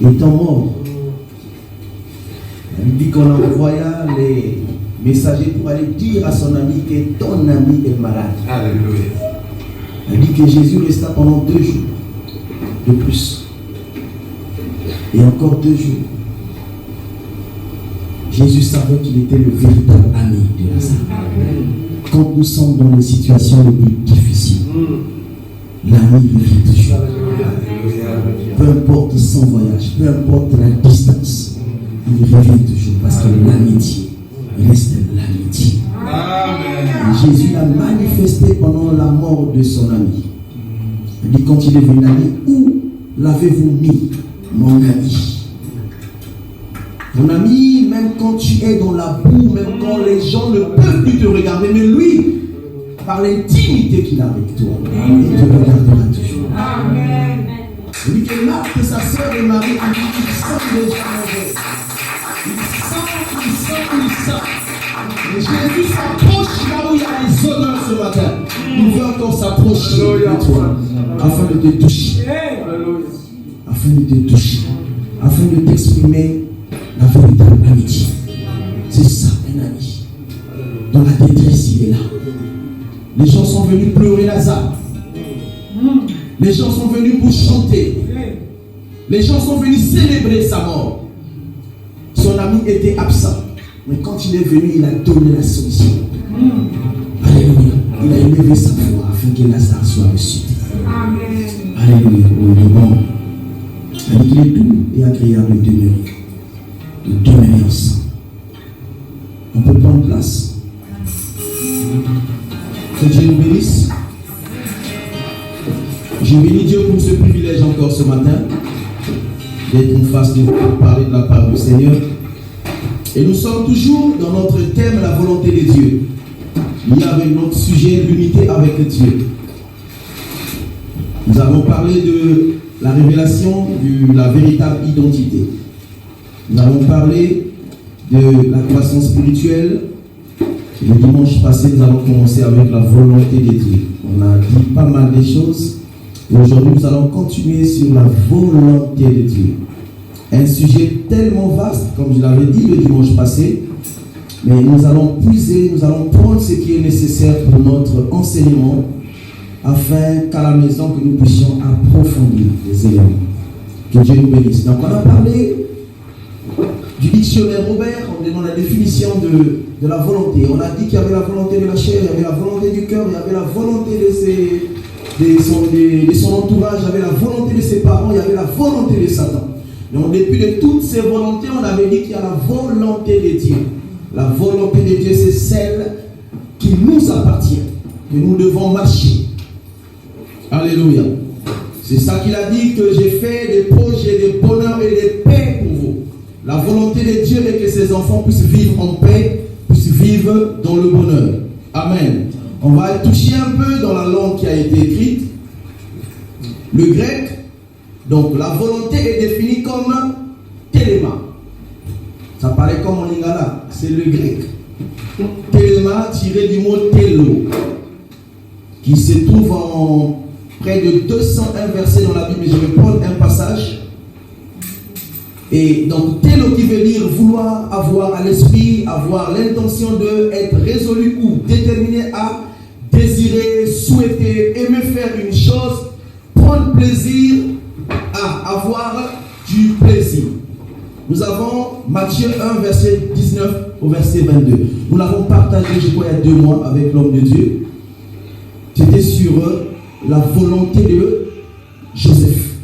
étant mort. Elle dit qu'on envoya les messagers pour aller dire à son ami que ton ami est malade. Alléluia. Elle dit que Jésus resta pendant 2 jours de plus. Et encore 2 jours. Jésus savait qu'il était le véritable ami de Lazare. Quand nous sommes dans les situations les plus difficiles, l'ami revient toujours. Peu importe son voyage, peu importe la distance, il revient toujours parce que l'amitié reste l'amitié. Jésus l'a manifesté pendant la mort de son ami. Il dit quand il est venu, il a dit, où l'avez-vous mis, mon ami? Mon ami, même quand tu es dans la boue, même quand les gens ne peuvent plus te regarder, mais lui, par l'intimité qu'il a avec toi, il te regardera toujours. Amen. Il dit que là que sa sœur et Marie, il sent déjà mauvais. Il sent. Et Jésus s'approche là où il y a les odeurs ce matin. Il veut encore s'approcher de toi, afin de te toucher. Afin de te toucher. Afin de t'exprimer la véritable amitié. C'est ça, un ami. Dans la détresse, il est là. Les gens sont venus pleurer Lazare. Les gens sont venus pour chanter. Les gens sont venus célébrer sa mort. Son ami était absent. Mais quand il est venu, il a donné la solution. Alléluia. Il a élevé sa voix afin que Lazare soit ressuscité. Alléluia. Il est bon. Il est doux et agréable de demeurer ensemble. On peut prendre place. Que Dieu nous bénisse. Je bénis Dieu pour ce privilège encore ce matin d'être en face de vous pour parler de la part du Seigneur. Et nous sommes toujours dans notre thème, la volonté de Dieu. Il y a avec notre sujet, l'unité avec Dieu. Nous avons parlé de la révélation de la véritable identité. Nous avons parlé de la croissance spirituelle. Le dimanche passé, nous avons commencé avec la volonté de Dieu. On a dit pas mal de choses. Et aujourd'hui, nous allons continuer sur la volonté de Dieu. Un sujet tellement vaste, comme je l'avais dit le dimanche passé. Mais nous allons puiser, nous allons prendre ce qui est nécessaire pour notre enseignement, afin qu'à la maison, que nous puissions approfondir les éléments. Que Dieu nous bénisse. Donc, on a parlé du dictionnaire Robert en donnant la définition de la volonté. On a dit qu'il y avait la volonté de la chair, il y avait la volonté du cœur, il y avait la volonté de son entourage, il y avait la volonté de ses parents, il y avait la volonté de Satan. Donc depuis de toutes ces volontés, on avait dit qu'il y a la volonté de Dieu. La volonté de Dieu, c'est celle qui nous appartient, que nous devons marcher. Alléluia. C'est ça qu'il a dit, que j'ai fait des projets de bonheur et de paix pour vous. La volonté de Dieu est que ses enfants puissent vivre en paix, puissent vivre dans le bonheur. Amen. On va toucher un peu dans la langue qui a été écrite. Le grec, donc la volonté est définie comme téléma. Ça paraît comme en lingala, c'est le grec. Téléma tiré du mot télo, qui se trouve en près de 201 versets dans la Bible. Je vais prendre un passage. Et donc, télo qui veut dire vouloir, avoir à l'esprit, avoir l'intention d'être résolu ou déterminé à désirer, souhaiter, aimer faire une chose, prendre plaisir à avoir du plaisir. Nous avons Matthieu 1, verset 19 au verset 22. Nous l'avons partagé, je crois, il y a 2 mois avec l'homme de Dieu. C'était sur la volonté de Joseph.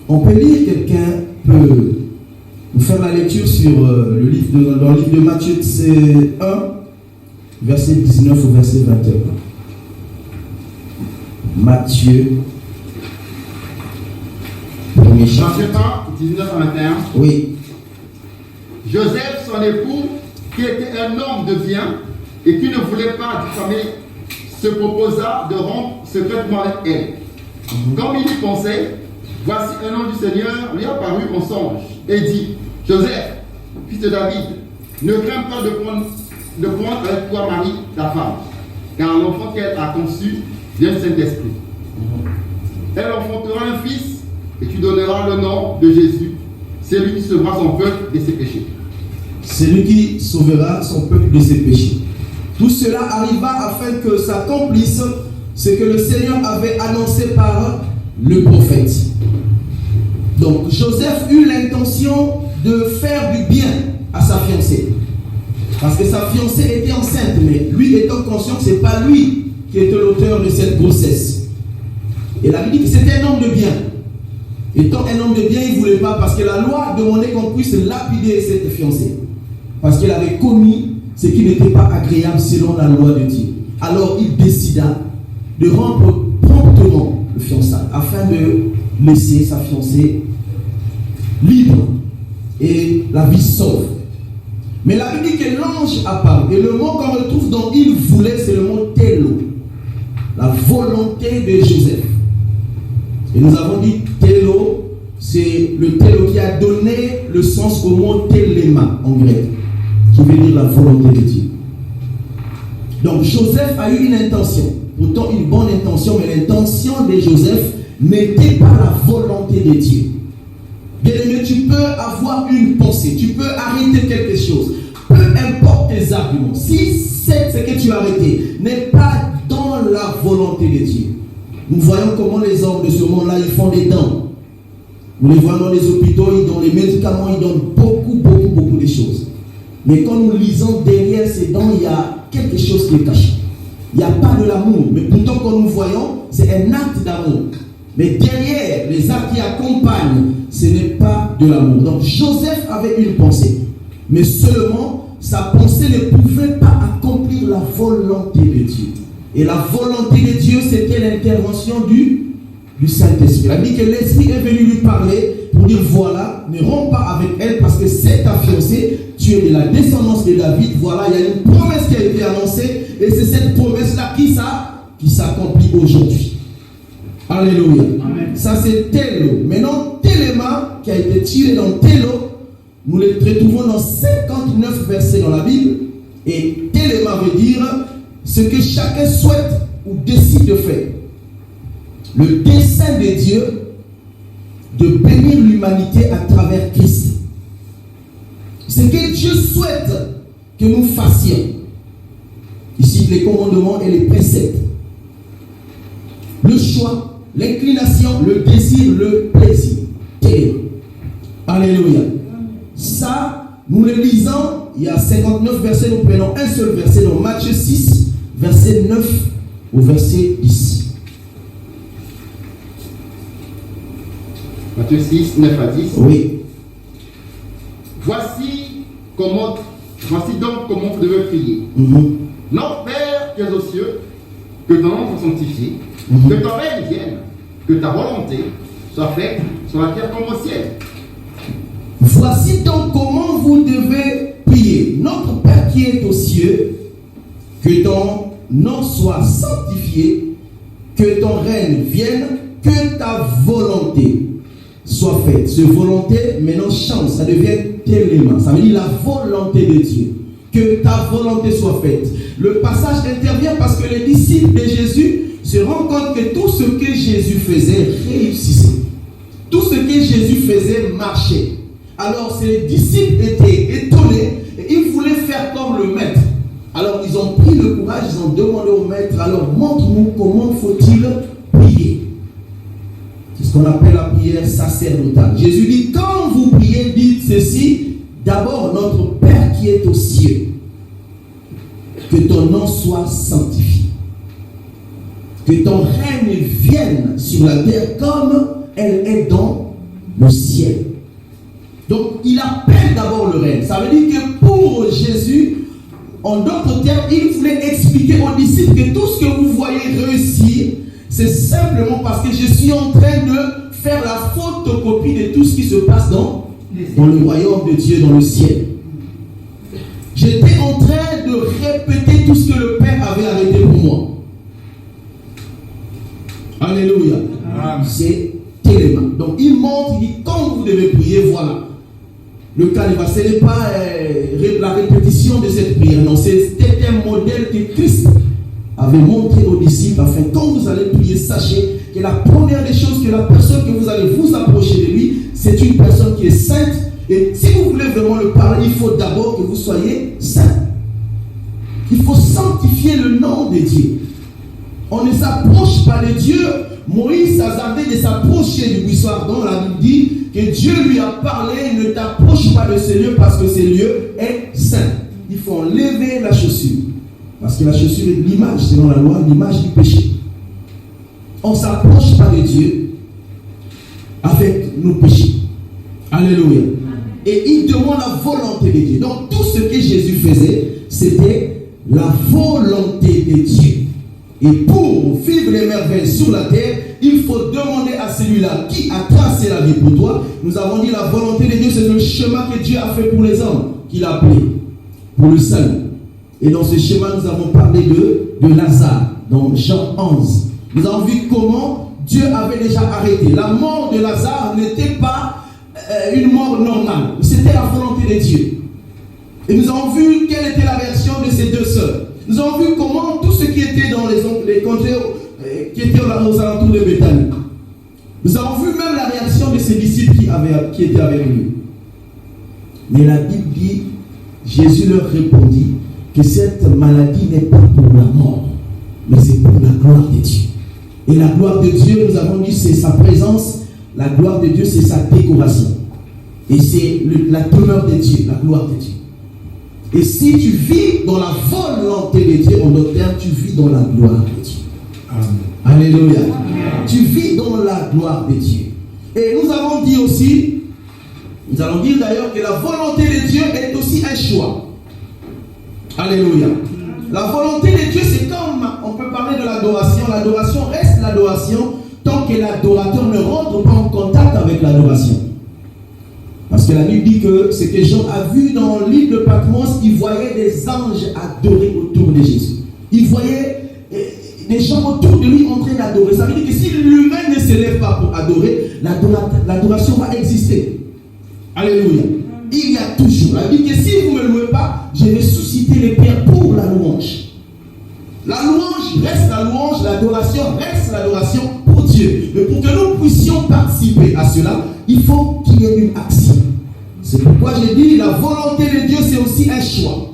On peut lire, quelqu'un peut nous faire la lecture sur dans le livre de Matthieu, c'est 1, verset 19 au verset 21. Matthieu, premier chapitre. Matthieu 1, 19 à 21. Oui. Joseph, son époux, qui était un homme de bien et qui ne voulait pas diffamer, se proposa de rompre secrètement avec elle. Comme il y pensait, voici un ange du Seigneur lui apparut en songe et dit: Joseph, fils de David, ne crains pas de prendre avec toi Marie, ta femme, car l'enfant qu'elle a conçu vient du Saint-Esprit. Elle enfantera un fils et tu donneras le nom de Jésus. C'est lui qui sauvera son peuple de ses péchés. C'est lui qui sauvera son peuple de ses péchés. Tout cela arriva afin que s'accomplisse ce que le Seigneur avait annoncé par le prophète. Donc Joseph eut l'intention de faire du bien à sa fiancée. Parce que sa fiancée était enceinte, mais lui étant conscient que ce n'est pas lui qui était l'auteur de cette grossesse. Et la Bible dit que c'était un homme de bien. Étant un homme de bien, il ne voulait pas, parce que la loi demandait qu'on puisse lapider cette fiancée. Parce qu'elle avait commis ce qui n'était pas agréable selon la loi de Dieu. Alors il décida de rendre promptement le fiançailles, afin de laisser sa fiancée libre et la vie sauve. Mais la Bible dit que l'ange apparut, et le mot qu'on retrouve dans il voulait, c'est le mot télo, la volonté de Joseph. Et nous avons dit télo, c'est le télo qui a donné le sens au mot téléma en grec, qui veut dire la volonté de Dieu. Donc Joseph a eu une intention, pourtant une bonne intention, mais l'intention de Joseph n'était pas la volonté de Dieu. Bien-aimé, tu peux avoir une pensée, tu peux arrêter quelque chose, peu importe tes arguments. Si ce que tu as arrêté n'est pas dans la volonté de Dieu, nous voyons comment les hommes de ce monde-là, ils font des dents. Nous les voyons dans les hôpitaux, ils donnent les médicaments, ils donnent beaucoup de choses. Mais quand nous lisons derrière ces dents, il y a quelque chose qui est caché. Il n'y a pas de l'amour. Mais pourtant, quand nous voyons, c'est un acte d'amour. Mais derrière les actes qui accompagnent, ce n'est pas de l'amour. Donc Joseph avait une pensée. Mais seulement, sa pensée ne pouvait pas accomplir la volonté de Dieu. Et la volonté de Dieu, c'était l'intervention du Saint-Esprit. Il a dit que l'Esprit est venu lui parler pour dire voilà, ne romps pas avec elle parce que c'est ta fiancée, tu es de la descendance de David. Voilà, il y a une promesse qui a été annoncée et c'est cette promesse-là qui s'accomplit aujourd'hui. Alléluia. Amen. Ça c'est Télo. Maintenant, Téléma qui a été tiré dans Télo, nous le retrouvons dans 59 versets dans la Bible. Et Téléma veut dire ce que chacun souhaite ou décide de faire. Le dessein de Dieu de bénir l'humanité à travers Christ. Ce que Dieu souhaite que nous fassions. Ici, les commandements et les préceptes. Le choix, l'inclination, le désir, le plaisir. Alléluia. Ça, nous le lisons, il y a 59 versets, nous prenons un seul verset dans Matthieu 6, verset 9 au verset 10. Matthieu 6, 9 à 10. Oui. Voici donc comment vous devez prier. Notre Père qui es aux cieux, que ton nom soit sanctifié, que ton règne vienne, que ta volonté soit faite sur la terre comme au ciel. Voici donc comment vous devez prier. Notre Père qui est aux cieux, que ton nom soit sanctifié, que ton règne vienne, que ta volonté soit faite. Ce volonté maintenant change, ça devient téléma. Ça veut dire la volonté de Dieu. Que ta volonté soit faite. Le passage intervient parce que les disciples de Jésus se rendent compte que tout ce que Jésus faisait réussissait. Tout ce que Jésus faisait marchait. Alors ces disciples étaient étonnés et ils voulaient faire comme le maître. Alors ils ont pris le courage, ils ont demandé au maître, alors montre-nous comment faut-il prier. C'est ce qu'on appelle la prière sacerdotale. Jésus dit, quand vous priez, dites ceci, d'abord notre Père qui est aux cieux, que ton nom soit sanctifié, que ton règne vienne sur la terre comme elle est dans le ciel. Donc il appelle d'abord le règne. Ça veut dire que pour Jésus, en d'autres termes, il voulait expliquer aux disciples que tout ce que vous voyez réussir, c'est simplement parce que je suis en train de faire la photocopie de tout ce qui se passe dans le royaume de Dieu, dans le ciel. J'étais en train de répéter tout ce que le Père avait arrêté pour moi. Alléluia. C'est téléma. Donc il montre, il dit, quand vous devez prier, voilà. Le calva, ce n'est pas la répétition de cette prière. Non, c'était un modèle que Christ avait montré aux disciples afin quand vous allez prier, sachez que la première des choses, que la personne que vous allez vous approcher de lui, c'est une personne qui est sainte. Et si vous voulez vraiment le parler, il faut d'abord que vous soyez saint. Il faut sanctifier le nom de Dieu. On ne s'approche pas de Dieu. Moïse s'hasardait de s'approcher du buisson ardent. La Bible dit que Dieu lui a parlé, ne t'approche pas de ce lieu parce que ce lieu est saint. Il faut enlever la chaussure. Parce que la chaussure est l'image, selon la loi, l'image du péché. On ne s'approche pas de Dieu avec nos péchés. Alléluia. Et il demande la volonté de Dieu. Donc tout ce que Jésus faisait, c'était la volonté de Dieu. Et pour vivre les merveilles sur la terre, il faut demander à celui-là qui a tracé la vie pour toi. Nous avons dit la volonté de Dieu, c'est le chemin que Dieu a fait pour les hommes, qu'il a appelé pour le salut. Et dans ce schéma, nous avons parlé de Lazare, dans Jean 11. Nous avons vu comment Dieu avait déjà arrêté. La mort de Lazare n'était pas une mort normale. C'était la volonté de Dieu. Et nous avons vu quelle était la réaction de ces deux sœurs. Nous avons vu comment tout ce qui était dans les contrées qui étaient aux alentours de Béthanie. Nous avons vu même la réaction de ses disciples qui étaient avec lui. Mais la Bible dit, Jésus leur répondit que cette maladie n'est pas pour la mort, mais c'est pour la gloire de Dieu. Et la gloire de Dieu, nous avons dit, c'est sa présence. La gloire de Dieu, c'est sa décoration. Et c'est la demeure de Dieu, la gloire de Dieu. Et si tu vis dans la volonté de Dieu, en d'autres termes, tu vis dans la gloire de Dieu. Amen. Alléluia. Amen. Tu vis dans la gloire de Dieu. Et nous avons dit aussi, nous allons dire d'ailleurs que la volonté de Dieu est aussi un choix. Alléluia. La volonté de Dieu, c'est comme on peut parler de l'adoration. L'adoration reste l'adoration tant que l'adorateur ne rentre pas en contact avec l'adoration. Parce que la Bible dit que ce que Jean a vu dans l'île de Patmos, il voyait des anges adorer autour de Jésus. Il voyait des gens autour de lui en train d'adorer. Ça veut dire que si l'humain ne se lève pas pour adorer, l'adoration va exister. Alléluia. Il y a toujours. La Bible dit que si vous ne me louez pas, je vais susciter les pierres pour la louange. La louange reste la louange, l'adoration reste l'adoration pour Dieu. Mais pour que nous puissions participer à cela, il faut qu'il y ait une action. C'est pourquoi j'ai dit, la volonté de Dieu, c'est aussi un choix.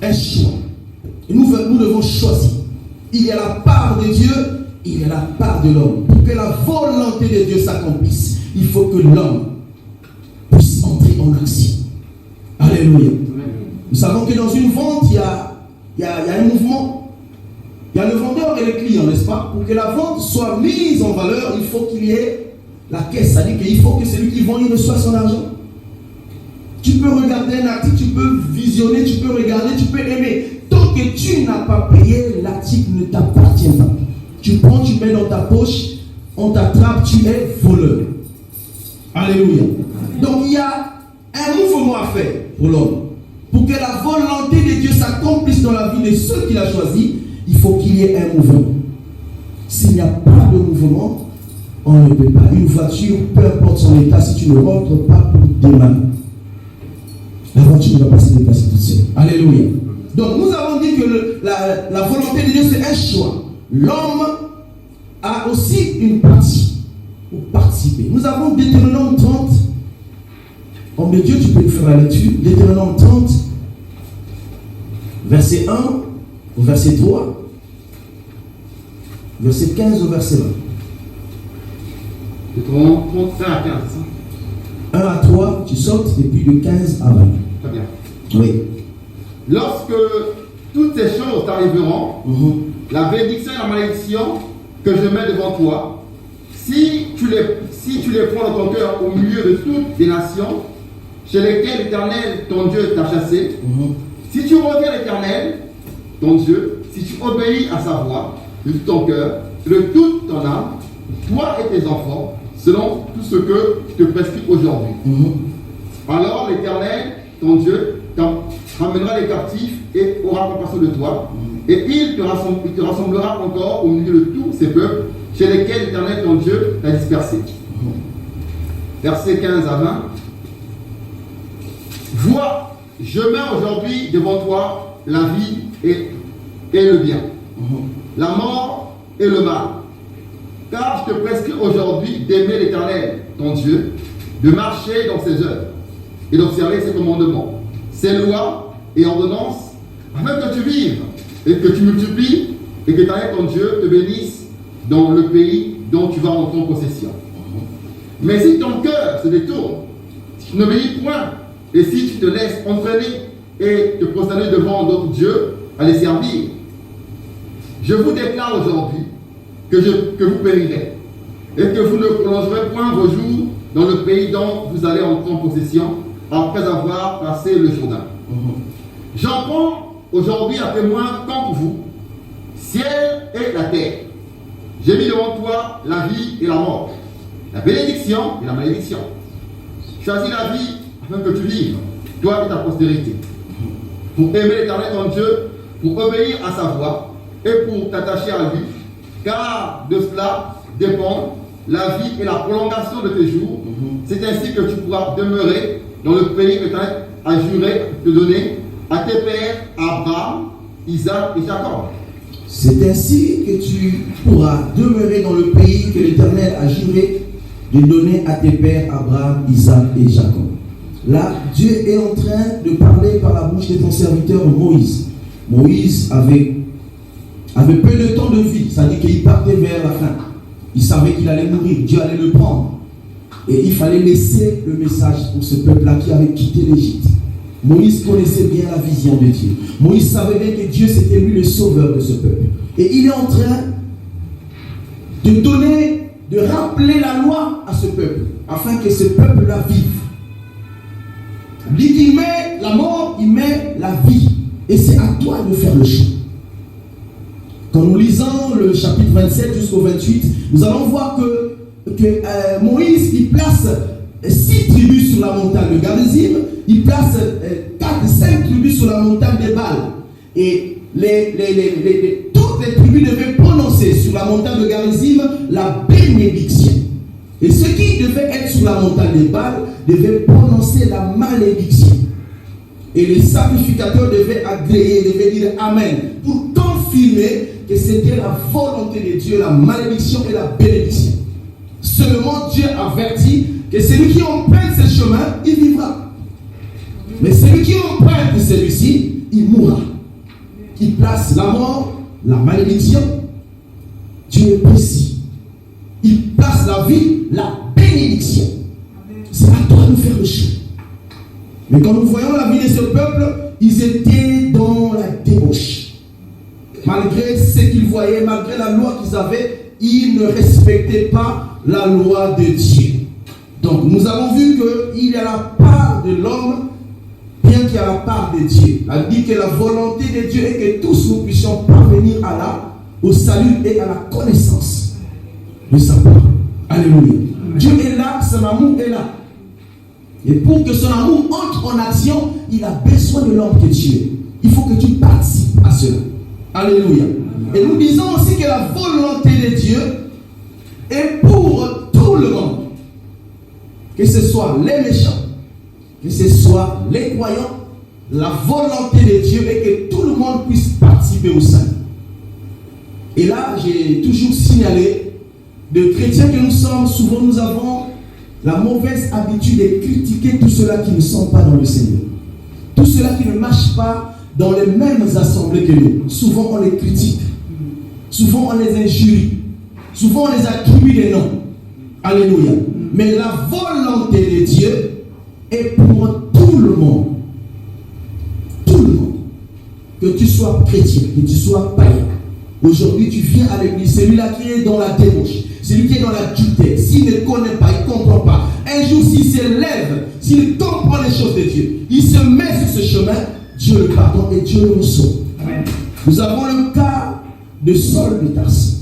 Un choix. Et nous devons choisir. Il y a la part de Dieu, il y a la part de l'homme. Pour que la volonté de Dieu s'accomplisse, il faut que l'homme puisse entrer en action. Alléluia. Nous savons que dans une vente, il y a un mouvement. Il y a le vendeur et le client, n'est-ce pas? Pour que la vente soit mise en valeur, il faut qu'il y ait la caisse. C'est-à-dire qu'il faut que celui qui vend, il reçoive son argent. Tu peux regarder un article, tu peux visionner, tu peux regarder, tu peux aimer. Tant que tu n'as pas payé, l'article ne t'appartient pas. Tu prends, tu mets dans ta poche, on t'attrape, tu es voleur. Alléluia. Donc il y a un mouvement à faire pour l'homme. Pour que la volonté de Dieu s'accomplisse dans la vie de ceux qu'il a choisis, il faut qu'il y ait un mouvement. S'il n'y a pas de mouvement, on ne peut pas. Une voiture, peu importe son état, si tu ne rentres pas pour démarrer, la voiture ne va pas se déplacer toute seule. Alléluia. Donc nous avons dit que la volonté de Dieu, c'est un choix. L'homme a aussi une partie pour participer. Nous avons Deutéronome 30. Homme de Dieu, tu peux faire la lecture. Deutéronome 30, verset 1 au verset 3, verset 15 au verset 20. Deutéronome 30, 1 à 15. 1 à 3, tu sautes, et puis de 15 à 20. Très bien. Oui. Lorsque toutes ces choses t'arriveront, la bénédiction et la malédiction que je mets devant toi, si tu les prends dans ton cœur au milieu de toutes les nations, chez lesquelles l'Éternel, ton Dieu, t'a chassé, si tu reviens à l'Éternel, ton Dieu, si tu obéis à sa voix de tout ton cœur, de toute ton âme, toi et tes enfants, selon tout ce que je te prescris aujourd'hui. Alors l'Éternel, ton Dieu, ramènera les captifs et aura compassion de toi, et il te rassemblera encore au milieu de tous ces peuples chez lesquels l'Éternel, ton Dieu, t'a dispersé. Versets 15 à 20. Vois, je mets aujourd'hui devant toi la vie et le bien, la mort et le mal. Car je te prescris aujourd'hui d'aimer l'Éternel, ton Dieu, de marcher dans ses œuvres et d'observer ses commandements, ses lois et ordonnances, afin que tu vives et que tu multiplies et que l'Éternel, ton Dieu, te bénisse dans le pays dont tu vas entrer en possession. Mais si ton cœur se détourne, si tu n'obéis point, et si tu te laisses entraîner et te prosterner devant d'autres dieux à les servir, je vous déclare aujourd'hui que vous périrez et que vous ne prolongerez point vos jours dans le pays dont vous allez entrer en possession après avoir passé le Jourdain. J'en prends aujourd'hui à témoin contre vous, ciel et la terre. J'ai mis devant toi la vie et la mort, la bénédiction et la malédiction. Choisis la vie afin que tu vives, toi et ta postérité, pour aimer l'Éternel ton Dieu, pour obéir à sa voix et pour t'attacher à lui, car de cela dépend la vie et la prolongation de tes jours. C'est ainsi que tu pourras demeurer dans le pays que l'Éternel a juré de donner à tes pères Abraham, Isaac et Jacob. C'est ainsi que tu pourras demeurer dans le pays que l'Éternel a juré de donner à tes pères Abraham, Isaac et Jacob. Là, Dieu est en train de parler par la bouche de ton serviteur Moïse. Moïse avait peu de temps de vie, c'est-à-dire qu'il partait vers la fin. Il savait qu'il allait mourir, Dieu allait le prendre. Et il fallait laisser le message pour ce peuple-là qui avait quitté l'Égypte. Moïse connaissait bien la vision de Dieu. Moïse savait bien que Dieu c'était lui le sauveur de ce peuple. Et il est en train de rappeler la loi à ce peuple, afin que ce peuple-là vive. Il dit qu'il met la mort, il met la vie. Et c'est à toi de faire le choix. Quand nous lisons le chapitre 27 jusqu'au 28, nous allons voir que Moïse, il place 6 tribus sur la montagne de Garizim, il place 5 tribus sur la montagne des Bâles. Et toutes les tribus devaient prononcer sur la montagne de Garizim la bénédiction. Et ceux qui devaient être sur la montagne des Bâles devaient prononcer la malédiction. Et les sacrificateurs devaient agréer, devaient dire Amen, pour confirmer que c'était la volonté de Dieu, la malédiction et la bénédiction. Seulement Dieu avertit que celui qui emprunte ce chemin, il vivra. Mais celui qui emprunte celui-ci, il mourra. Il place la mort, la malédiction. Dieu est précis. Il place la vie, la bénédiction. C'est à toi de faire le choix. Mais quand nous voyons la vie de ce peuple, ils étaient dans la débauche. Malgré ce qu'ils voyaient, malgré la loi qu'ils avaient, ils ne respectaient pas la loi de Dieu. Donc nous avons vu qu'il y a la part de l'homme, bien qu'il y a la part de Dieu. Elle dit que la volonté de Dieu est que tous nous puissions parvenir au salut et à la connaissance de sa parole. Alléluia. Dieu est là, son amour est là. Et pour que son amour entre en action, il a besoin de l'homme que tu es. Il faut que tu participes à cela. Alléluia. Et nous disons aussi que la volonté de Dieu est pour tout le monde. Que ce soit les méchants, que ce soit les croyants, la volonté de Dieu est que tout le monde puisse participer au salut. Et là, j'ai toujours signalé, de chrétiens que nous sommes, souvent nous avons la mauvaise habitude de critiquer tous ceux-là qui ne sont pas dans le Seigneur. Tous ceux-là qui ne marchent pas dans les mêmes assemblées que nous. Souvent on les critique. Souvent on les injurie. Souvent on les attribue des noms. Alléluia. Mais la volonté de Dieu est pour tout le monde. Tout le monde. Que tu sois chrétien, que tu sois païen. Aujourd'hui tu viens à l'église. Celui-là qui est dans la débauche. Celui qui est dans la dureté, s'il ne connaît pas, il ne comprend pas. Un jour, s'il s'élève, s'il comprend les choses de Dieu, il se met sur ce chemin, Dieu le pardonne et Dieu le sauve. Nous avons le cas de Saul de Tarse.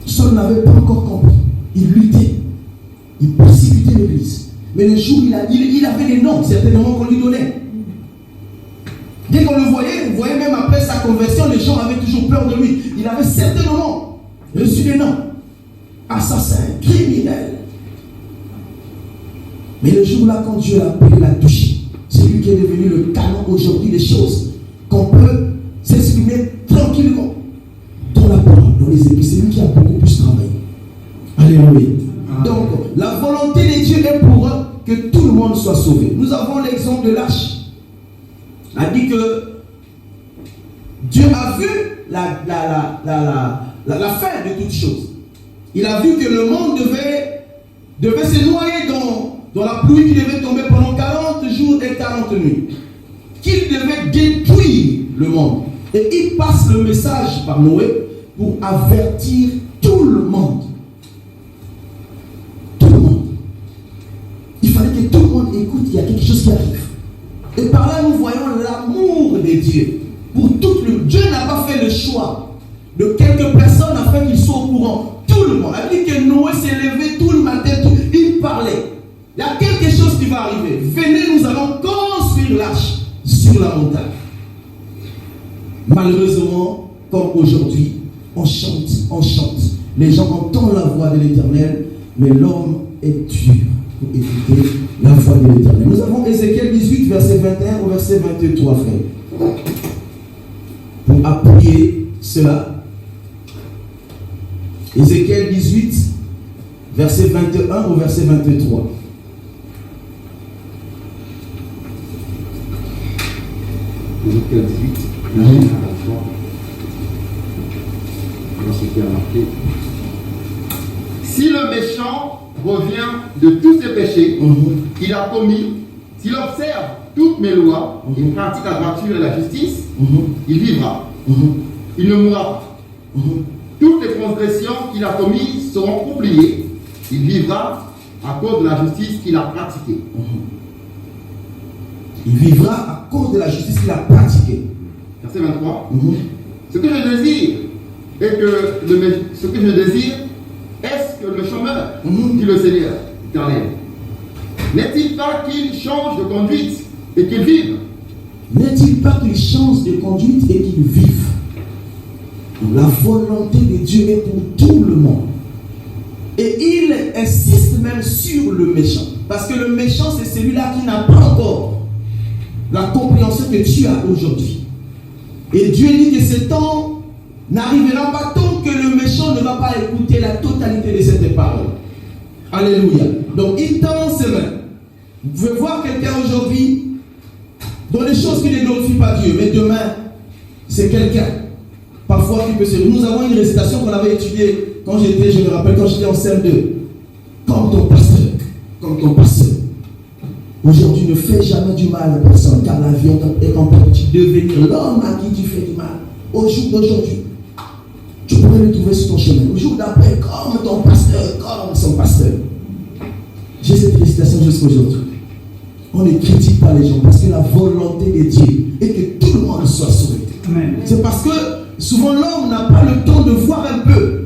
Saul n'avait pas encore compris. Il luttait. Il persécutait l'église. Mais le jour, il avait des noms, certainement qu'on lui donnait. Dès qu'on le voyait, vous voyez même après sa conversion, les gens avaient toujours peur de lui. Il avait certainement reçu des noms. Assassin, criminel. Mais le jour-là, quand Dieu l'a appelé, l'a touché, c'est lui qui est devenu le canon aujourd'hui des choses qu'on peut s'exprimer tranquillement dans la parole, dans les épis. C'est lui qui a beaucoup est pour que tout le monde soit sauvé. Nous avons l'exemple de l'arche. On a dit que Dieu a vu la fin de toutes choses. Il a vu que le monde devait se noyer dans la pluie qui devait tomber pendant 40 jours et 40 nuits. Qu'il devait détruire le monde. Et il passe le message par Noé pour avertir tout le monde. Tout le monde. Il fallait que tout le monde écoute, il y a quelque chose qui arrive. Et par là, nous voyons l'amour de Dieu. Pour tout le Dieu n'a pas fait le choix de quelques personnes afin qu'ils soient au courant. Tout le monde. Il dit que Noé s'est levé tout le matin, il parlait. Il y a quelque chose qui va arriver. Venez, nous allons construire l'arche sur la montagne. Malheureusement, comme aujourd'hui, on chante. Les gens entendent la voix de l'Éternel, mais l'homme est dur pour écouter la voix de l'Éternel. Nous avons Ézéchiel 18, verset 21 au verset 23, frère. Pour appuyer cela, Ézéchiel 18, verset 21 au verset 23. Ézéchiel 18, verset 23. Voilà ce qui a marqué. Si le méchant revient de tous ses péchés qu'il a commis, s'il observe toutes mes lois et pratique la droiture et la justice, il vivra. Il ne mourra pas. Toutes les transgressions qu'il a commises seront oubliées. Il vivra à cause de la justice qu'il a pratiquée. Il vivra à cause de la justice qu'il a pratiquée. Verset 23. Ce que je désire est est-ce que le méchant meure, dit le Seigneur éternel. N'est-il pas qu'il change de conduite et qu'il vive? N'est-il pas qu'il change de conduite et qu'il vive? La volonté de Dieu est pour tout le monde. Et il insiste même sur le méchant. Parce que le méchant, c'est celui-là qui n'a pas encore la compréhension que tu as aujourd'hui. Et Dieu dit que ce temps n'arrivera pas tant que le méchant ne va pas écouter la totalité de cette parole. Alléluia. Donc il tend ses mains. Vous pouvez voir quelqu'un aujourd'hui dans des choses qui ne glorifient pas Dieu, mais demain, c'est quelqu'un. Parfois, qui peut se... Nous avons une récitation qu'on avait étudiée quand j'étais, je me rappelle, quand j'étais en CM2. Comme ton pasteur. Comme ton pasteur. Aujourd'hui, ne fais jamais du mal à personne, car la vie est en train de devenir l'homme à qui tu fais du mal. Au jour d'aujourd'hui, tu pourrais le trouver sur ton chemin. Au jour d'après, comme ton pasteur, comme son pasteur. J'ai cette récitation jusqu'à aujourd'hui. On ne critique pas les gens parce que la volonté de Dieu est que tout le monde soit sauvé. C'est parce que souvent l'homme n'a pas le temps de voir un peu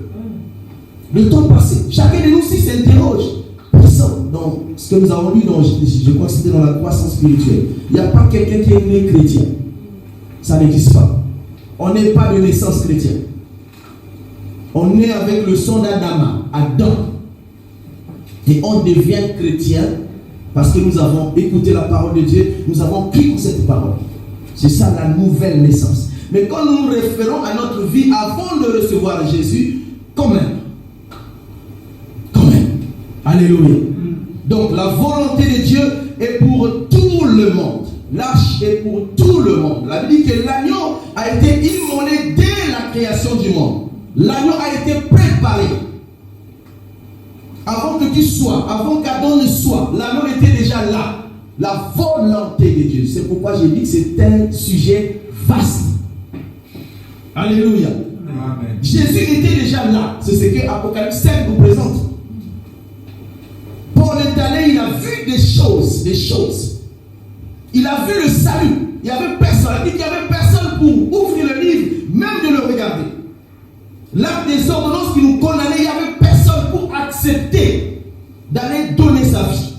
le temps passé. Chacun de nous aussi s'interroge. Personne, dans ce que nous avons lu, je crois que c'était dans la croissance spirituelle, il n'y a pas quelqu'un qui est né chrétien. Ça n'existe pas. On n'est pas de naissance chrétienne. On est avec le sang d'Adam, Adam. Et on devient chrétien parce que nous avons écouté la parole de Dieu, nous avons cru pour cette parole. C'est ça la nouvelle naissance. Mais quand nous nous référons à notre vie avant de recevoir Jésus, quand même. Alléluia. Donc la volonté de Dieu est pour tout le monde. L'arche est pour tout le monde. La Bible dit que l'agneau a été immolé dès la création du monde. L'agneau a été préparé. Avant que tu sois, avant qu'Adam ne soit, l'agneau était déjà là. La volonté de Dieu. C'est pourquoi j'ai dit que c'est un sujet vaste. Alléluia. Amen. Jésus était déjà là. C'est ce que Apocalypse 5 nous présente. Paul est allé, il a vu des choses. Il a vu le salut. Il n'y avait personne. Il a dit qu'il n'y avait personne pour ouvrir le livre, même de le regarder. L'acte des ordonnances qui nous condamnait, il n'y avait personne pour accepter d'aller donner sa vie.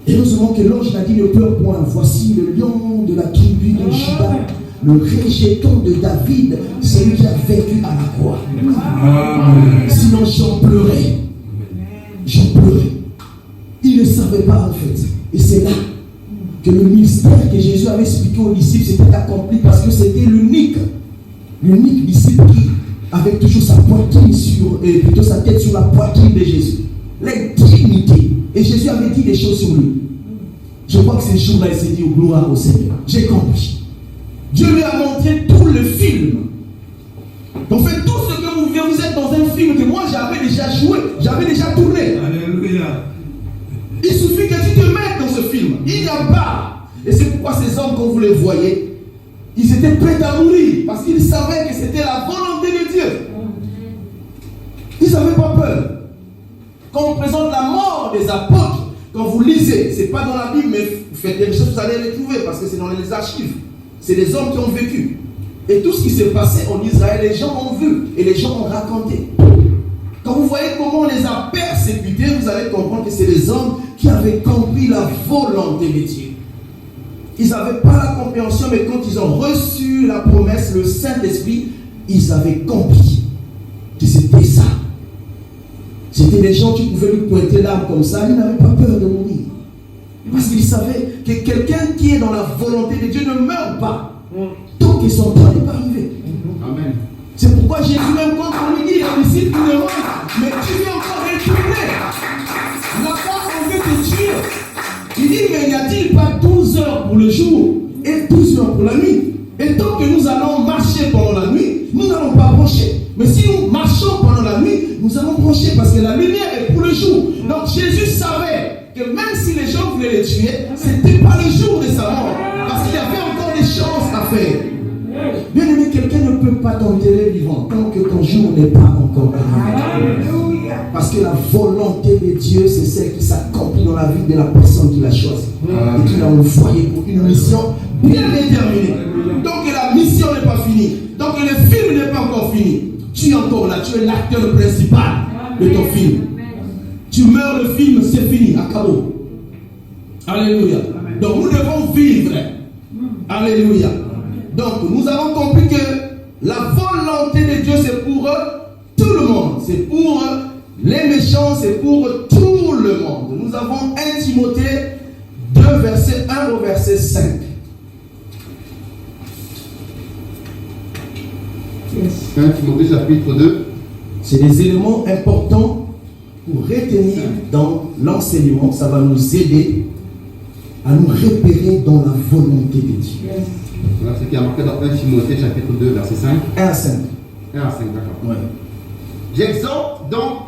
Et nous savons que l'ange n'a dit ne pleure point. Voici le lion de la tribu de Juda, le rejeton de David, celui qui a vécu à la croix. Sinon j'en pleurais. Il ne savait pas en fait. Et c'est là que le mystère que Jésus avait expliqué aux disciples s'était accompli parce que c'était l'unique disciple qui avait toujours sa poitrine plutôt sa tête sur la poitrine de Jésus. L'intimité. Et Jésus avait dit des choses sur lui. Je crois que ces jours-là, il s'est dit, gloire au Seigneur. J'ai compris. Dieu lui a montré tout le film. En fait, tout ce que vous êtes dans un film que moi j'avais déjà joué, j'avais déjà tourné. Alléluia. Il suffit que tu te mettes dans ce film. Il n'y a pas. Et c'est pourquoi ces hommes, quand vous les voyez, ils étaient prêts à mourir. Parce qu'ils savaient que c'était la volonté de Dieu. Ils n'avaient pas peur. Quand on présente la mort des apôtres, quand vous lisez, ce n'est pas dans la Bible, mais vous faites des recherches, vous allez les trouver parce que c'est dans les archives. C'est des hommes qui ont vécu. Et tout ce qui s'est passé en Israël, les gens ont vu et les gens ont raconté. Quand vous voyez comment on les a persécutés, vous allez comprendre que c'est des hommes qui avaient compris la volonté de Dieu. Ils n'avaient pas la compréhension, mais quand ils ont reçu la promesse, le Saint-Esprit, ils avaient compris que c'était ça. C'était des gens qui pouvaient lui pointer l'arme comme ça, ils n'avaient pas peur de mourir. Parce qu'ils savaient que quelqu'un qui est dans la volonté de Dieu ne meurt pas tant que son temps n'est pas arrivé. Amen. C'est pourquoi Jésus, même quand on lui dit, les disciples lui demandent, mais tu viens encore retourner. Là-bas, on veut te tuer. Il dit, mais n'y a-t-il pas 12 heures pour le jour et 12 heures pour la nuit? Et tant que nous allons marcher pendant la nuit, nous n'allons pas brancher. Mais si nous marchons pendant la nuit, nous allons brancher parce que la lumière est pour le jour. Donc Jésus savait que même si les gens voulaient les tuer, ce n'était pas le jour de sa mort. Parce qu'il y avait encore des choses à faire. Bien aimé, quelqu'un ne peut pas t'enterrer vivant tant que ton jour n'est pas encore arrivé. Parce que la volonté de Dieu, c'est celle qui s'accomplit dans la vie de la personne qui l'a choisie. Et qui l'a envoyé pour une mission bien déterminée. Donc la mission n'est pas finie. Donc le film n'est pas encore fini. Tu es encore là, tu es l'acteur principal de ton film. Tu meurs, le film, c'est fini, à Cabo. Alléluia. Donc nous devons vivre. Alléluia. Donc nous avons compris que la volonté de Dieu, c'est pour tout le monde. C'est pour les méchants, c'est pour tout le monde. Nous avons 1 Timothée 2, verset 1 au verset 5. Yes. 1 Timothée chapitre 2. C'est des éléments importants pour retenir dans l'enseignement. Ça va nous aider à nous repérer dans la volonté de Dieu. Yes. Voilà ce qui a marqué dans 1 Timothée chapitre 2, verset 5. 1 à 5. 1 à 5, d'accord. Ouais. J'exhorte donc,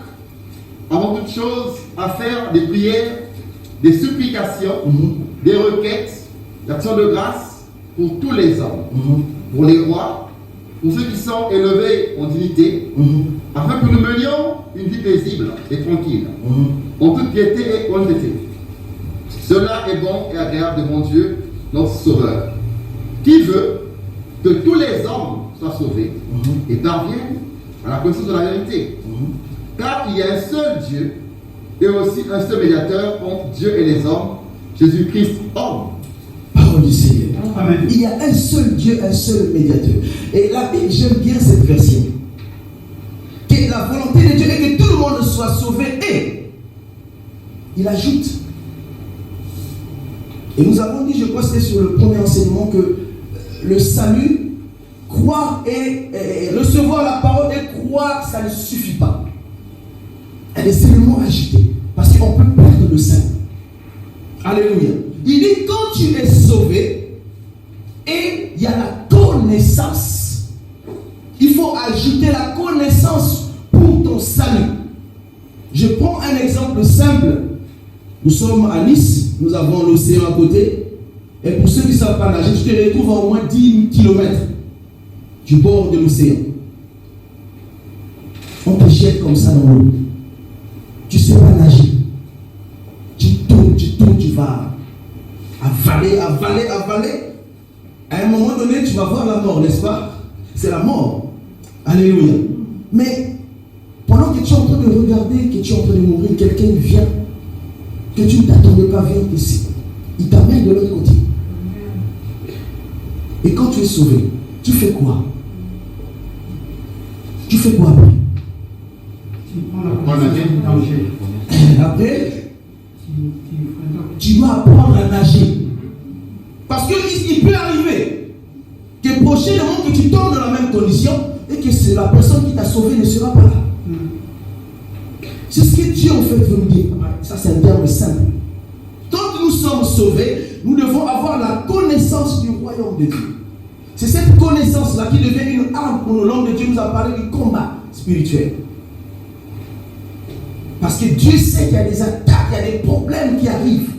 avant toute chose, à faire des prières, des supplications, des requêtes, d'actions de grâce pour tous les hommes, pour les rois, pour ceux qui sont élevés en dignité, afin que nous menions une vie paisible et tranquille, en toute piété et honnêteté. Cela est bon et agréable devant Dieu, notre Sauveur, qui veut que tous les hommes soient sauvés et parviennent à la connaissance de la vérité. Car il y a un seul Dieu et aussi un seul médiateur entre Dieu et les hommes, Jésus-Christ, homme. Parole du Seigneur. Amen. Il y a un seul Dieu, un seul médiateur. Et la Bible, j'aime bien cette version. Que la volonté de Dieu est que tout le monde soit sauvé. Et il ajoute. Et nous avons dit, je crois que c'était sur le premier enseignement, que le salut, croire et recevoir la parole et croire, ça ne suffit pas. Il y a des éléments ajoutés. Parce qu'on peut perdre le salut. Alléluia. Il dit, quand tu es sauvé, et il y a la connaissance. Il faut ajouter la connaissance pour ton salut. Je prends un exemple simple. Nous sommes à Nice, nous avons l'océan à côté. Et pour ceux qui ne savent pas nager, tu te retrouves à au moins 10 km du bord de l'océan. On te jette comme ça dans l'eau. Tu ne sais pas nager. Tu tournes, tu vas avaler. À un moment donné, tu vas voir la mort, n'est-ce pas? C'est la mort. Alléluia. Mais pendant que tu es en train de regarder, que tu es en train de mourir, quelqu'un vient, que tu ne t'attendais pas, vient ici. Il t'amène de l'autre côté. Et quand tu es sauvé, tu fais quoi? Tu fais quoi après? Tu prends la conscience du danger. Après, tu dois apprendre à nager. Parce qu'il peut arriver que prochainement que tu tombes dans la même condition et que la personne qui t'a sauvé ne sera pas là. C'est ce que Dieu en fait. fait, vous me dites, ça c'est un terme simple. Quand nous sommes sauvés, nous devons avoir la connaissance du royaume de Dieu. C'est cette connaissance-là qui devient une arme pour nous. L'homme de Dieu nous a parlé du combat spirituel. Parce que Dieu sait qu'il y a des attaques, il y a des problèmes qui arrivent.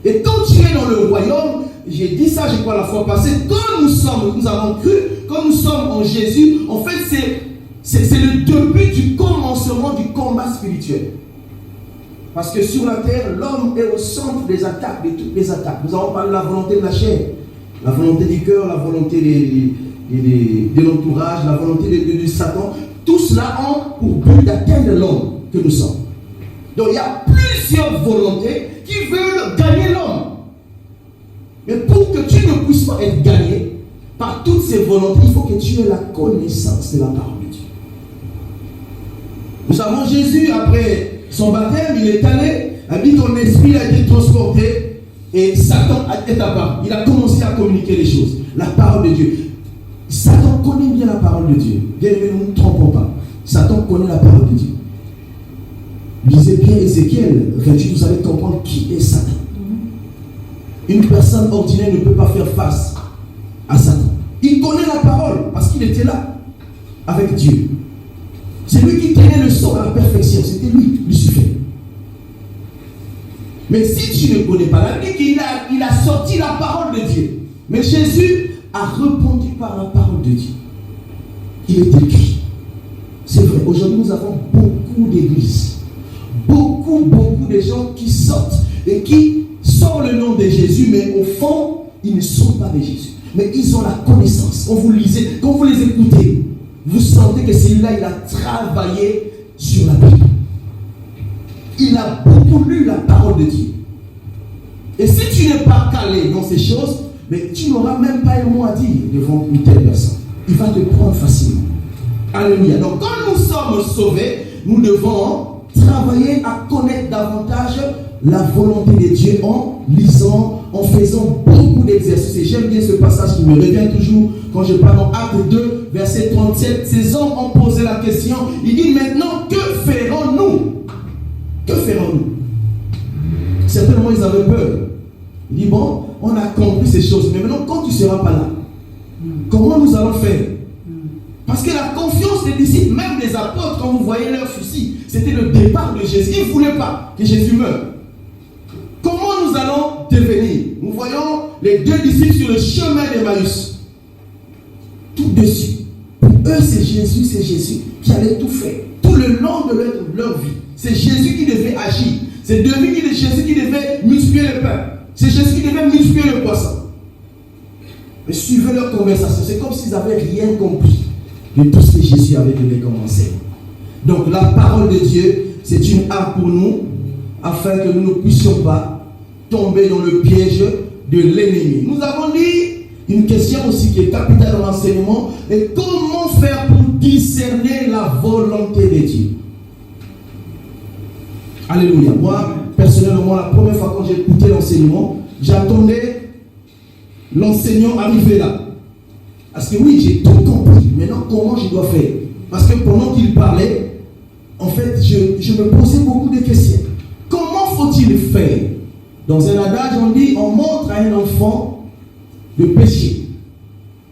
Et quand tu es dans le royaume, j'ai dit ça, je crois, la fois passée, quand nous avons cru, quand nous sommes en Jésus, en fait, c'est le début du commencement du combat spirituel. Parce que sur la terre, l'homme est au centre des attaques, de toutes les attaques. Nous avons parlé de la volonté de la chair, la volonté du cœur, la volonté de l'entourage, la volonté de Satan. Tout cela a pour but d'atteindre l'homme que nous sommes. Donc il y a plusieurs volontés qui veulent gagner l'homme. Mais pour que tu ne puisses pas être gagné par toutes ces volontés, il faut que tu aies la connaissance de la parole de Dieu. Nous savons Jésus, après son baptême, il est allé, a dit ton esprit a été transporté et Satan est apparu. Il a commencé à communiquer les choses. La parole de Dieu. Satan connaît bien la parole de Dieu. Bien aimé, nous ne nous trompons pas. Satan connaît la parole de Dieu. Lisez bien Ézéchiel 28, vous allez comprendre qui est Satan. Une personne ordinaire ne peut pas faire face à Satan. Il connaît la parole parce qu'il était là avec Dieu. C'est lui qui tenait le son à la perfection. C'était lui, Lucifer. Mais si tu ne connais pas, la Bible, il a sorti la parole de Dieu. Mais Jésus a répondu par la parole de Dieu. Il est écrit. C'est vrai, aujourd'hui nous avons beaucoup d'églises. Beaucoup de gens qui sortent et qui sortent le nom de Jésus, mais au fond, ils ne sont pas de Jésus. Mais ils ont la connaissance. Quand vous lisez, quand vous les écoutez, vous sentez que celui-là, il a travaillé sur la Bible. Il a beaucoup lu la parole de Dieu. Et si tu n'es pas calé dans ces choses, mais tu n'auras même pas un mot à dire devant une telle personne. Il va te prendre facilement. Alléluia. Donc quand nous sommes sauvés, nous devons travailler à connaître davantage la volonté de Dieu en lisant, en faisant beaucoup d'exercices. Et j'aime bien ce passage qui me revient toujours quand je parle en Actes 2, verset 37. Ces hommes ont posé la question. Il dit maintenant, que ferons-nous? Que ferons-nous? Certainement, ils avaient peur. Il dit, bon, on a compris ces choses, mais maintenant, quand tu ne seras pas là, comment nous allons faire? Parce que la confiance des disciples, même des apôtres, quand vous voyez leurs soucis, c'était le départ de Jésus. Ils ne voulaient pas que Jésus meure. Comment nous allons devenir? Nous voyons les deux disciples sur le chemin d'Emmaüs. Tout dessus. Pour eux, c'est Jésus qui allait tout faire. Tout le long de leur vie. C'est Jésus qui devait agir. C'est Jésus qui devait multiplier le pain. C'est Jésus qui devait multiplier le poisson. Mais suivez leur conversation. C'est comme s'ils n'avaient rien compris de tout ce que Jésus avait donné comme enseignement. Donc la parole de Dieu, c'est une arme pour nous, afin que nous ne puissions pas tomber dans le piège de l'ennemi. Nous avons dit une question aussi qui est capitale dans l'enseignement, et comment faire pour discerner la volonté de Dieu? Alléluia. Moi, personnellement, la première fois quand j'ai écouté l'enseignement, j'attendais l'enseignant arriver là. Parce que oui, j'ai tout compris. Maintenant, comment je dois faire? Parce que pendant qu'il parlait, en fait, je me posais beaucoup de questions. Comment faut-il faire? Dans un adage, on dit, on montre à un enfant le péché.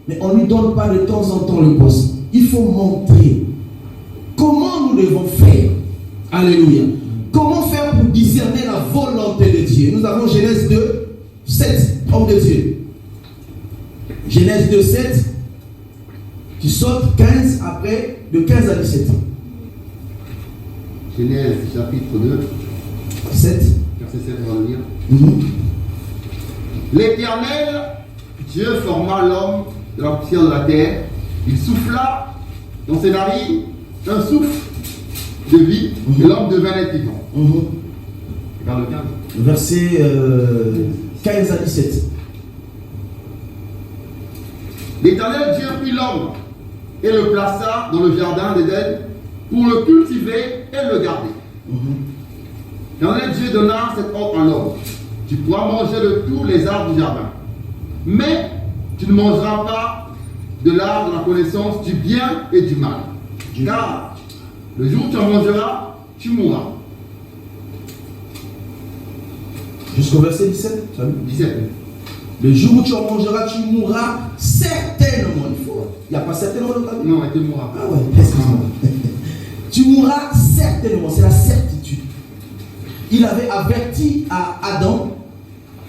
Mais on ne lui donne pas de temps en temps le poisson. Il faut montrer. Comment nous devons faire? Alléluia. Comment faire pour discerner la volonté de Dieu? Nous avons Genèse 2, 7, homme de Dieu. Genèse 2, 7. Tu sautes 15 après, de 15 à 17 ans. Genèse chapitre 2, 7. verset 7, on va lire. L'Éternel, Dieu forma l'homme de la poussière de la terre. Il souffla dans ses narines un souffle de vie, et l'homme devint un vivant. Regarde le 15. Verset 15 à 17. L'Éternel Dieu prit l'homme et le plaça dans le jardin d'Éden pour le cultiver et le garder. L'Éternel Dieu donna cet ordre à l'homme: tu pourras manger de tous les arbres du jardin, mais tu ne mangeras pas de l'arbre de la connaissance du bien et du mal. Car le jour où tu en mangeras, tu mourras. Jusqu'au verset 17. 17. Le jour où tu en mangeras, tu mourras certainement. Il n'y a pas certainement dans la Bible. Non, tu mourras. Ah ouais, excuse-moi. Tu mourras certainement, c'est la certitude. Il avait averti à Adam,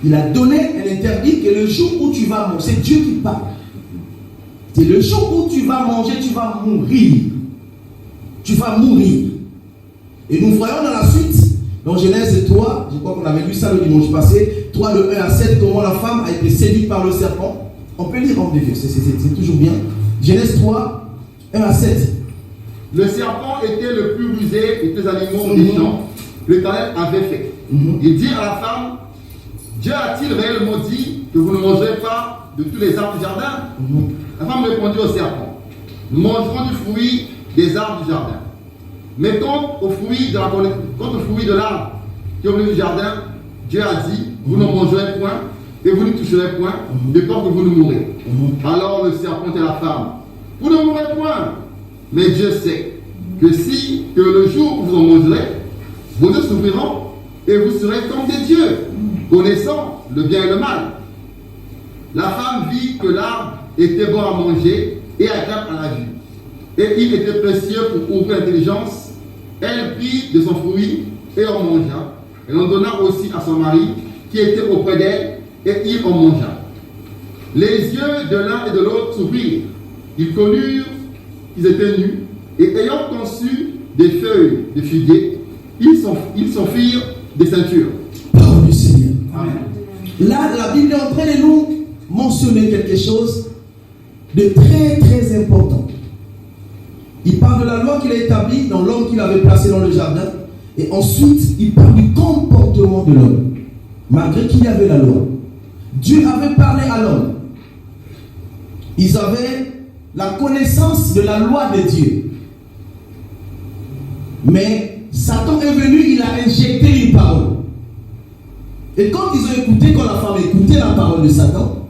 il a donné un interdit que le jour où tu vas manger, c'est Dieu qui parle. C'est le jour où tu vas manger, tu vas mourir. Tu vas mourir. Et nous voyons dans la suite, dans Genèse 3, je crois qu'on avait lu ça le dimanche passé, 3 de 1 à 7, comment la femme a été séduite par le serpent. On peut lire en défi, c'est toujours bien. Genèse 3, 1 à 7. Le serpent était le plus rusé des tous les animaux des champs que l'Éternel avait fait. Il dit à la femme, Dieu a-t-il réellement dit que vous ne mangerez pas de tous les arbres du jardin? La femme répondit au serpent, nous mangerons du fruit des arbres du jardin. Mais quant au fruit de l'arbre qui est au milieu du jardin, Dieu a dit, vous ne mangerez point et vous ne toucherez point, de peur que vous ne mourrez. Alors le serpent et la femme, vous ne mourrez point. Mais Dieu sait que le jour où vous en mangerez, vos yeux s'ouvriront et vous serez comme des dieux, connaissant le bien et le mal. La femme vit que l'arbre était bon à manger et agréable à la vue, et il était précieux pour ouvrir l'intelligence. Elle prit de son fruit et en mangea. Elle en donna aussi à son mari qui était auprès d'elle, et il en mangea. Les yeux de l'un et de l'autre s'ouvrirent. Ils connurent qu'ils étaient nus, et ayant conçu des feuilles de figuier, ils s'en firent des ceintures. Parole du Seigneur. Amen. Là, la Bible est en train de nous mentionner quelque chose de très très important. Il parle de la loi qu'il a établie dans l'homme qu'il avait placé dans le jardin, et ensuite il parle du comportement de l'homme, malgré qu'il y avait la loi. Dieu avait parlé à l'homme. Ils avaient la connaissance de la loi de Dieu. Mais Satan est venu, il a injecté une parole. Et quand ils ont écouté, quand la femme écoutait la parole de Satan,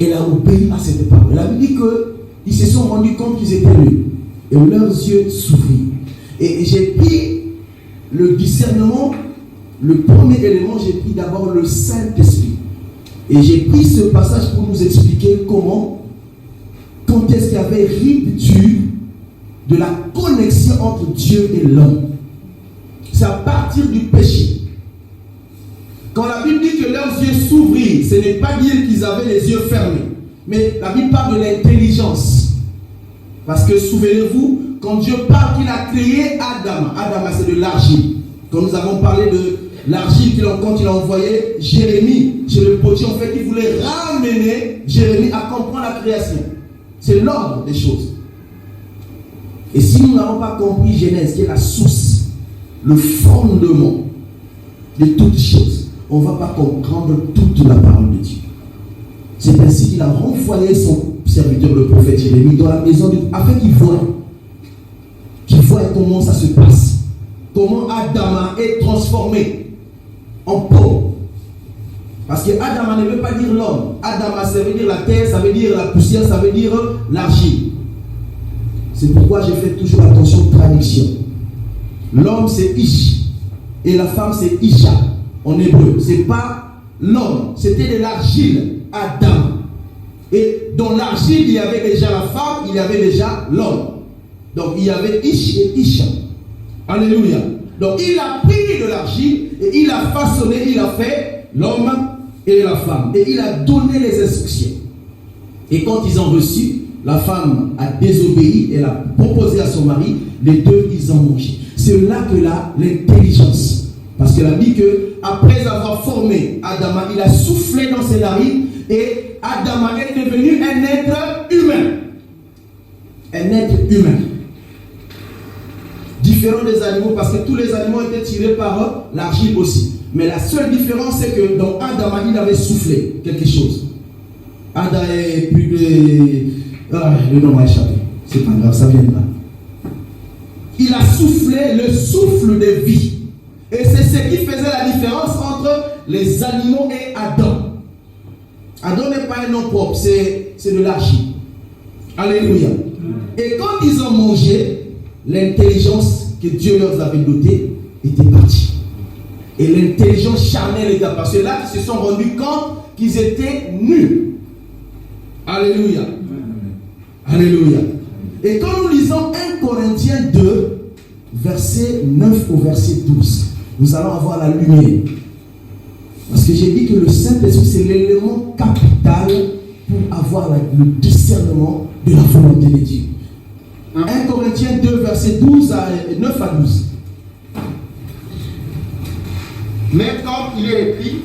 elle a obéi à cette parole. Elle a dit qu'ils se sont rendus compte qu'ils étaient nus. Et leurs yeux s'ouvrirent. Et j'ai pris le discernement, le premier élément, j'ai pris d'abord le Saint-Esprit. Et j'ai pris ce passage pour nous expliquer comment, quand est-ce qu'il y avait rupture de la connexion entre Dieu et l'homme. C'est à partir du péché. Quand la Bible dit que leurs yeux s'ouvrirent, ce n'est pas dire qu'ils avaient les yeux fermés. Mais la Bible parle de l'intelligence. Parce que souvenez-vous, quand Dieu parle qu'il a créé Adam, Adam c'est de l'argile. Quand nous avons parlé de l'argile, quand il a envoyé Jérémie chez le potier, en fait, il voulait ramener Jérémie à comprendre la création. C'est l'ordre des choses. Et si nous n'avons pas compris Genèse, qui est la source, le fondement de toutes choses, on ne va pas comprendre toute la parole de Dieu. C'est ainsi qu'il a renvoyé son serviteur, le prophète Jérémie, dans la maison de Dieu, afin qu'il voie comment ça se passe. Comment Adama est transformé en peau. Parce que Adama ne veut pas dire l'homme. Adama, ça veut dire la terre, ça veut dire la poussière, ça veut dire l'argile. C'est pourquoi je fais toujours attention aux traductions. L'homme c'est Ish et la femme c'est Isha en hébreu. C'est pas l'homme, c'était de l'argile, Adam. Et dans l'argile, il y avait déjà la femme, il y avait déjà l'homme. Donc il y avait Ish et Isha. Alléluia. Donc il a pris de l'argile et il a façonné, il a fait l'homme et la femme. Et il a donné les instructions. Et quand ils ont reçu, la femme a désobéi, elle a proposé à son mari, les deux ils ont mangé. C'est là que l'intelligence. Parce qu'elle a dit que après avoir formé Adama, il a soufflé dans ses narines et Adama est devenu un être humain. Un être humain. Différent des animaux, parce que tous les animaux étaient tirés par l'argile aussi. Mais la seule différence, c'est que dans Adama, il avait soufflé quelque chose. Adam est plus de... Ah, le nom m'a échappé. C'est pas grave, ça vient de là. Il a soufflé le souffle de vie. Et c'est ce qui faisait la différence entre les animaux et Adam. Adam n'est pas un nom propre, c'est de l'argile. Alléluia. Et quand ils ont mangé, l'intelligence que Dieu leur avait dotée était partie. et l'intelligence charnelle est apparue. C'est là qu'ils se sont rendus compte qu'ils étaient nus. Alléluia. Alléluia. Et quand nous lisons 1 Corinthiens 2, verset 9 au verset 12, nous allons avoir la lumière. Parce que j'ai dit que le Saint-Esprit, c'est l'élément capital pour avoir le discernement de la volonté de Dieu. 1 Corinthiens 2, verset 9 à 12. Mais comme il est écrit,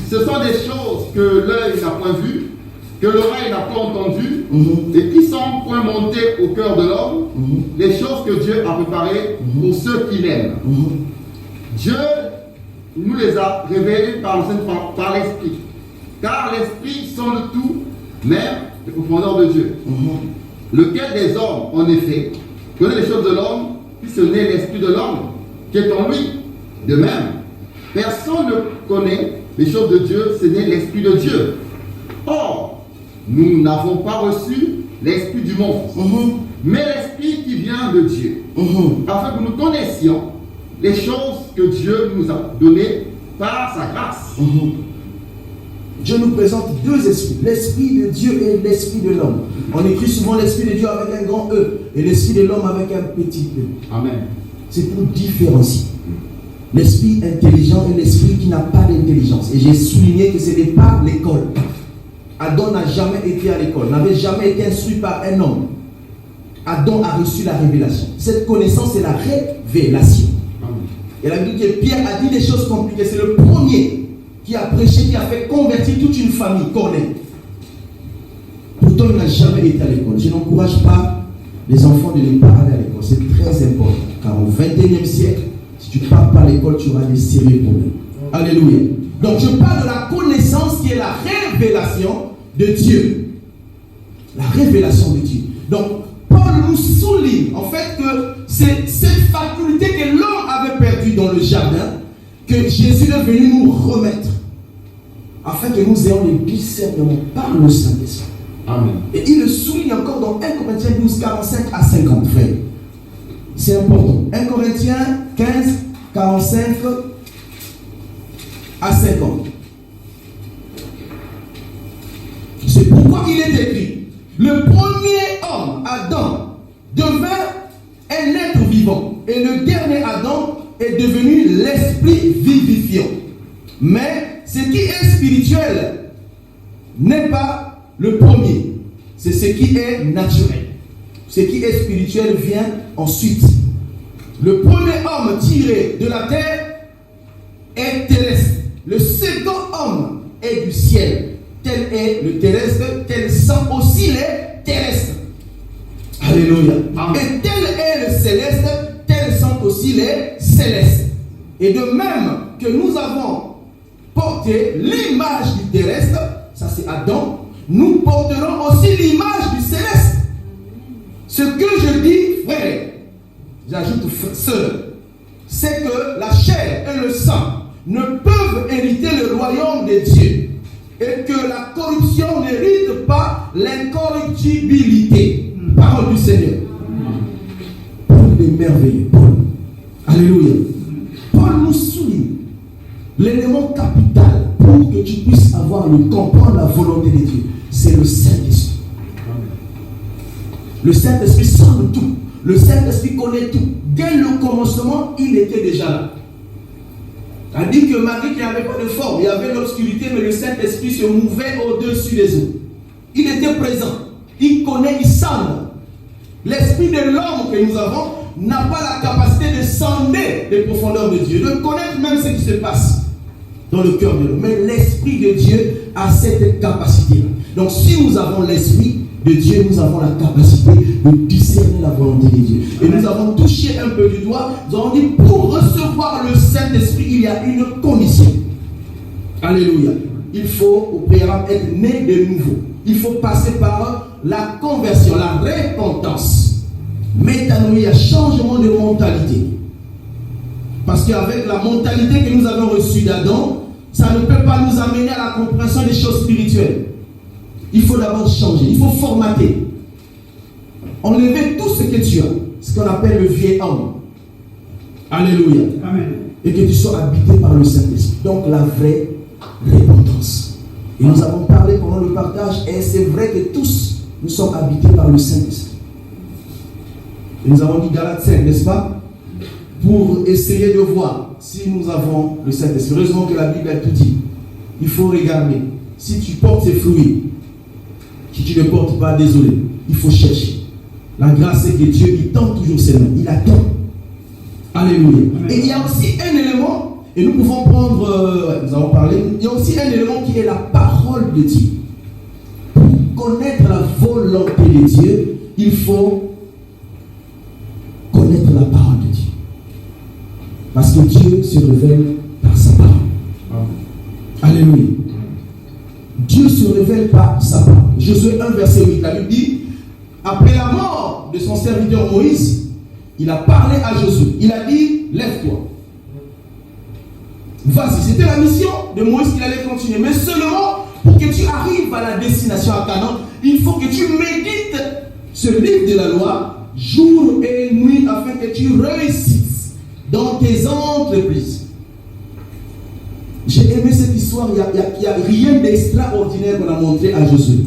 ce sont des choses que l'œil n'a point vues, que l'oreille n'a pas entendues, et qui sont point montées au cœur de l'homme, les choses que Dieu a préparées pour ceux qui l'aiment. Dieu nous les a révélées par l'Esprit. Car l'Esprit sent le tout, même les profondeurs de Dieu. Lequel des hommes, en effet, connaît les choses de l'homme, puis ce n'est l'Esprit de l'homme qui est en lui. De même, personne ne connaît les choses de Dieu, ce n'est l'Esprit de Dieu. Or, nous n'avons pas reçu l'Esprit du monde, mais l'Esprit qui vient de Dieu, afin que nous connaissions les choses que Dieu nous a données par sa grâce. Dieu nous présente deux esprits, l'esprit de Dieu et l'esprit de l'homme. On écrit souvent l'esprit de Dieu avec un grand E et l'esprit de l'homme avec un petit E. Amen. C'est pour différencier l'esprit intelligent et l'esprit qui n'a pas d'intelligence. Et j'ai souligné que ce n'est pas l'école. Adam n'a jamais été à l'école, n'avait jamais été instruit par un homme. Adam a reçu la révélation. Cette connaissance, c'est la révélation. Et la Bible dit que Pierre a dit des choses compliquées. C'est le premier qui a prêché, qui a fait convertir toute une famille, Corneille. Pourtant, il n'a jamais été à l'école. Je n'encourage pas les enfants de ne pas aller à l'école. C'est très important. Car au XXIe siècle, si tu ne pars pas à l'école, tu auras des sérieux problèmes. Alléluia. Donc, je parle de la connaissance qui est la révélation de Dieu. La révélation de Dieu. Donc, Paul nous souligne en fait que c'est cette faculté que l'homme avait perdue dans le jardin que Jésus est venu nous remettre afin que nous ayons le discernement par le Saint-Esprit. Amen. Et il le souligne encore dans 1 Corinthiens 12, 45 à 50, frère. C'est important. 1 Corinthiens 15, 45 à 50. C'est pourquoi il est écrit: le premier homme, Adam, devint un être vivant, et le dernier Adam est devenu l'esprit vivifiant. Mais ce qui est spirituel n'est pas le premier, c'est ce qui est naturel. Ce qui est spirituel vient ensuite. Le premier homme tiré de la terre est terrestre. Le second homme est du ciel. Tel est le terrestre, tel sont aussi les terrestres. Alléluia. Amen. Et tel est le céleste, tels sont aussi les célestes. Et de même que nous avons porté l'image du terrestre, ça c'est Adam, nous porterons aussi l'image du céleste. Ce que je dis, frère, j'ajoute sœur, c'est que la chair et le sang ne peuvent hériter le royaume de Dieu. Et que la corruption n'hérite pas l'incorruptibilité. Parole du Seigneur. Paul est merveilleux. Paul. Alléluia. Paul nous souligne l'élément capital pour que tu puisses comprendre la volonté de Dieu. C'est le Saint-Esprit. Le Saint-Esprit sent tout. Le Saint-Esprit connaît tout. Dès le commencement, il était déjà là. On a dit que malgré qu'il n'y avait pas de forme, il y avait l'obscurité, mais le Saint-Esprit se mouvait au-dessus des eaux. Il était présent. Il connaît, il sent. L'esprit de l'homme que nous avons n'a pas la capacité de sonder les profondeurs de Dieu, de connaître même ce qui se passe dans le cœur de l'homme. Mais l'Esprit de Dieu a cette capacité. Donc si nous avons l'Esprit de Dieu, nous avons la capacité de discerner la volonté de Dieu. Et nous avons touché un peu du doigt, nous avons dit, pour recevoir le Saint-Esprit, il y a une condition. Alléluia. Il faut au préalable être né de nouveau. Il faut passer par la conversion, la repentance. Métanoïa, changement de mentalité. Parce qu'avec la mentalité que nous avons reçue d'Adam, ça ne peut pas nous amener à la compréhension des choses spirituelles. Il faut d'abord changer, il faut formater. Enlever tout ce que tu as, ce qu'on appelle le vieil homme. Alléluia. Amen. et que tu sois habité par le Saint-Esprit. Donc la vraie repentance. Et nous avons parlé pendant le partage, et c'est vrai que tous nous sommes habités par le Saint-Esprit. Et nous avons dit Galates 5, n'est-ce pas? Pour essayer de voir si nous avons le Saint-Esprit. Heureusement que la Bible a tout dit. Il faut regarder. Si tu portes ces fruits, si tu ne les portes pas, désolé, il faut chercher. La grâce c'est que Dieu, il tend toujours ses mains. Il attend. Alléluia. Et il y a aussi un élément, et nous pouvons prendre, nous avons parlé, il y a aussi un élément qui est la parole de Dieu. Pour connaître la volonté de Dieu, il faut connaître la parole de Dieu. Parce que Dieu se révèle par sa parole. Alléluia. Dieu se révèle par sa parole. Josué 1, verset 8, la Bible dit, après la mort de son serviteur Moïse, il a parlé à Josué. Il a dit, lève-toi. Vas-y, c'était la mission de Moïse qu'il allait continuer. Mais seulement, pour que tu arrives à la destination à Canaan, il faut que tu médites ce livre de la loi, jour et nuit, afin que tu réussisses dans tes entreprises. J'ai aimé cette histoire, il n'y a rien d'extraordinaire qu'on a montré à Josué.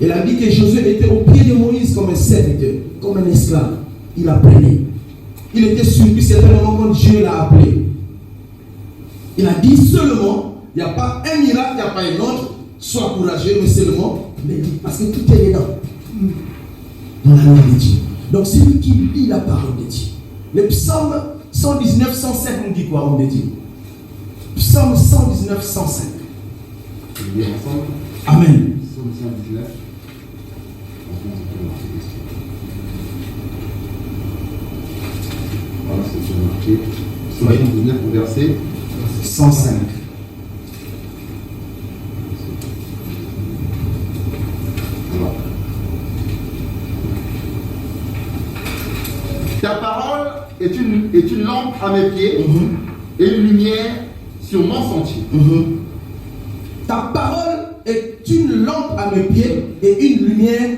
Il a dit que Josué était au pied de Moïse comme un serviteur, comme un esclave. Il apprenait. Il était surpris certainement quand Dieu l'a appelé. Il a dit seulement, il n'y a pas un miracle, il n'y a pas un autre, sois courageux, mais seulement médite, parce que tout est dedans. Dans la langue de Dieu. Donc c'est lui qui lit la parole de Dieu. Le psaume 119, 105 nous dit quoi, homme de Dieu? Psaume 119, 105. Amen. Psaume 119. Voilà, c'est marqué. Psaume 119, verset 105. Voilà. Ta parole est une lampe à mes pieds et une lumière sur mon sentier. Ta parole est une lampe à mes pieds et une lumière.